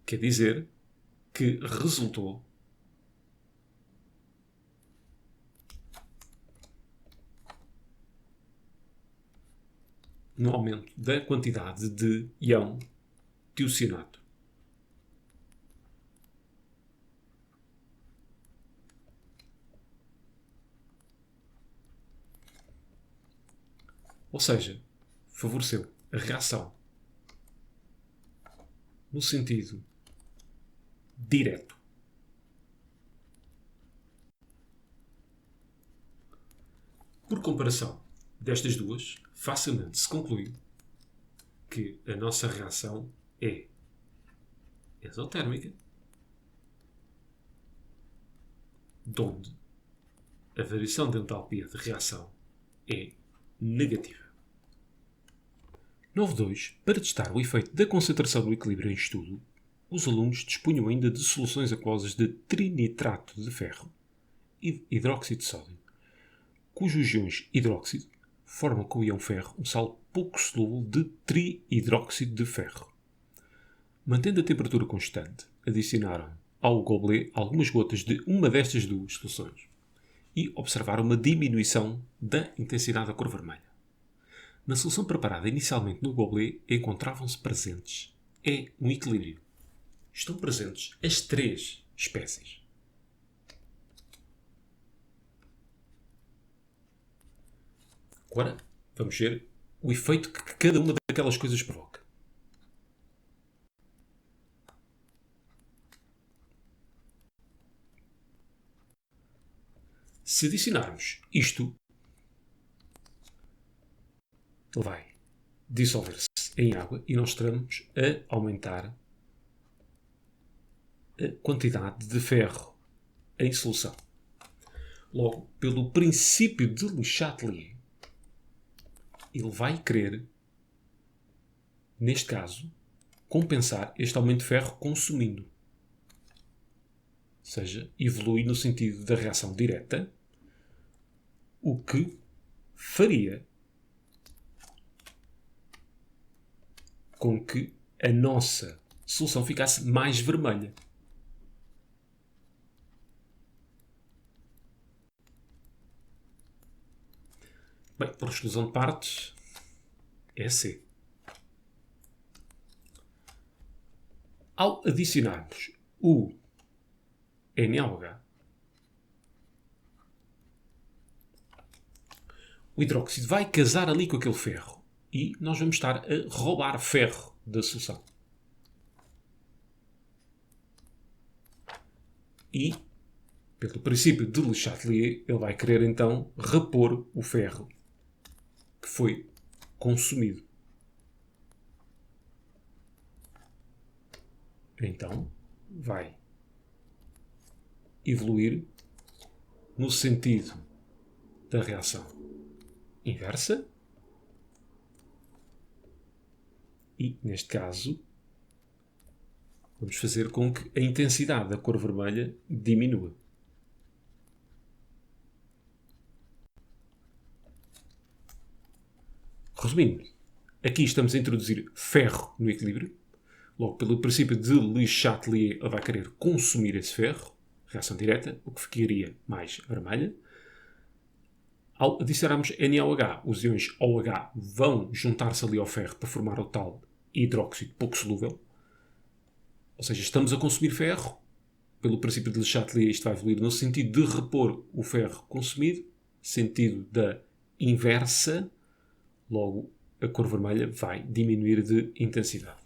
Quer dizer que resultou no aumento da quantidade de íon tiocianato. Ou seja, favoreceu a reação no sentido direto. Por comparação destas duas, facilmente se conclui que a nossa reação é exotérmica, onde a variação de entalpia de reação é negativa. 9.2. Para testar o efeito da concentração do equilíbrio em estudo, os alunos dispunham ainda de soluções aquosas de trinitrato de ferro e hidróxido de sódio, cujos íons hidróxido formam com o íon ferro um sal pouco solúvel de trihidróxido de ferro. Mantendo a temperatura constante, adicionaram ao gobelet algumas gotas de uma destas duas soluções e observaram uma diminuição da intensidade da cor vermelha. Na solução preparada inicialmente no gobelet encontravam-se presentes um equilíbrio. Estão presentes as 3 espécies. Agora, vamos ver o efeito que cada uma daquelas coisas provoca. Se adicionarmos isto, ele vai dissolver-se em água e nós estamos a aumentar a quantidade de ferro em solução. Logo, pelo princípio de Le Chatelier, ele vai querer, neste caso, compensar este aumento de ferro consumindo. Ou seja, evolui no sentido da reação direta, o que faria com que a nossa solução ficasse mais vermelha. Bem, por exclusão de partes, é C. Ao adicionarmos o NaOH, o hidróxido vai casar ali com aquele ferro e nós vamos estar a roubar ferro da solução. E, pelo princípio de Le Chatelier, ele vai querer então repor o ferro que foi consumido. Então, vai evoluir no sentido da reação inversa e, neste caso, vamos fazer com que a intensidade da cor vermelha diminua. Resumindo, aqui estamos a introduzir ferro no equilíbrio. Logo, pelo princípio de Le Chatelier, ele vai querer consumir esse ferro, reação direta, o que ficaria mais vermelha. Ao adicionarmos NaOH, os íons OH vão juntar-se ali ao ferro para formar o tal hidróxido pouco solúvel. Ou seja, estamos a consumir ferro. Pelo princípio de Le Chatelier, isto vai evoluir no sentido de repor o ferro consumido, sentido da inversa. Logo, a cor vermelha vai diminuir de intensidade.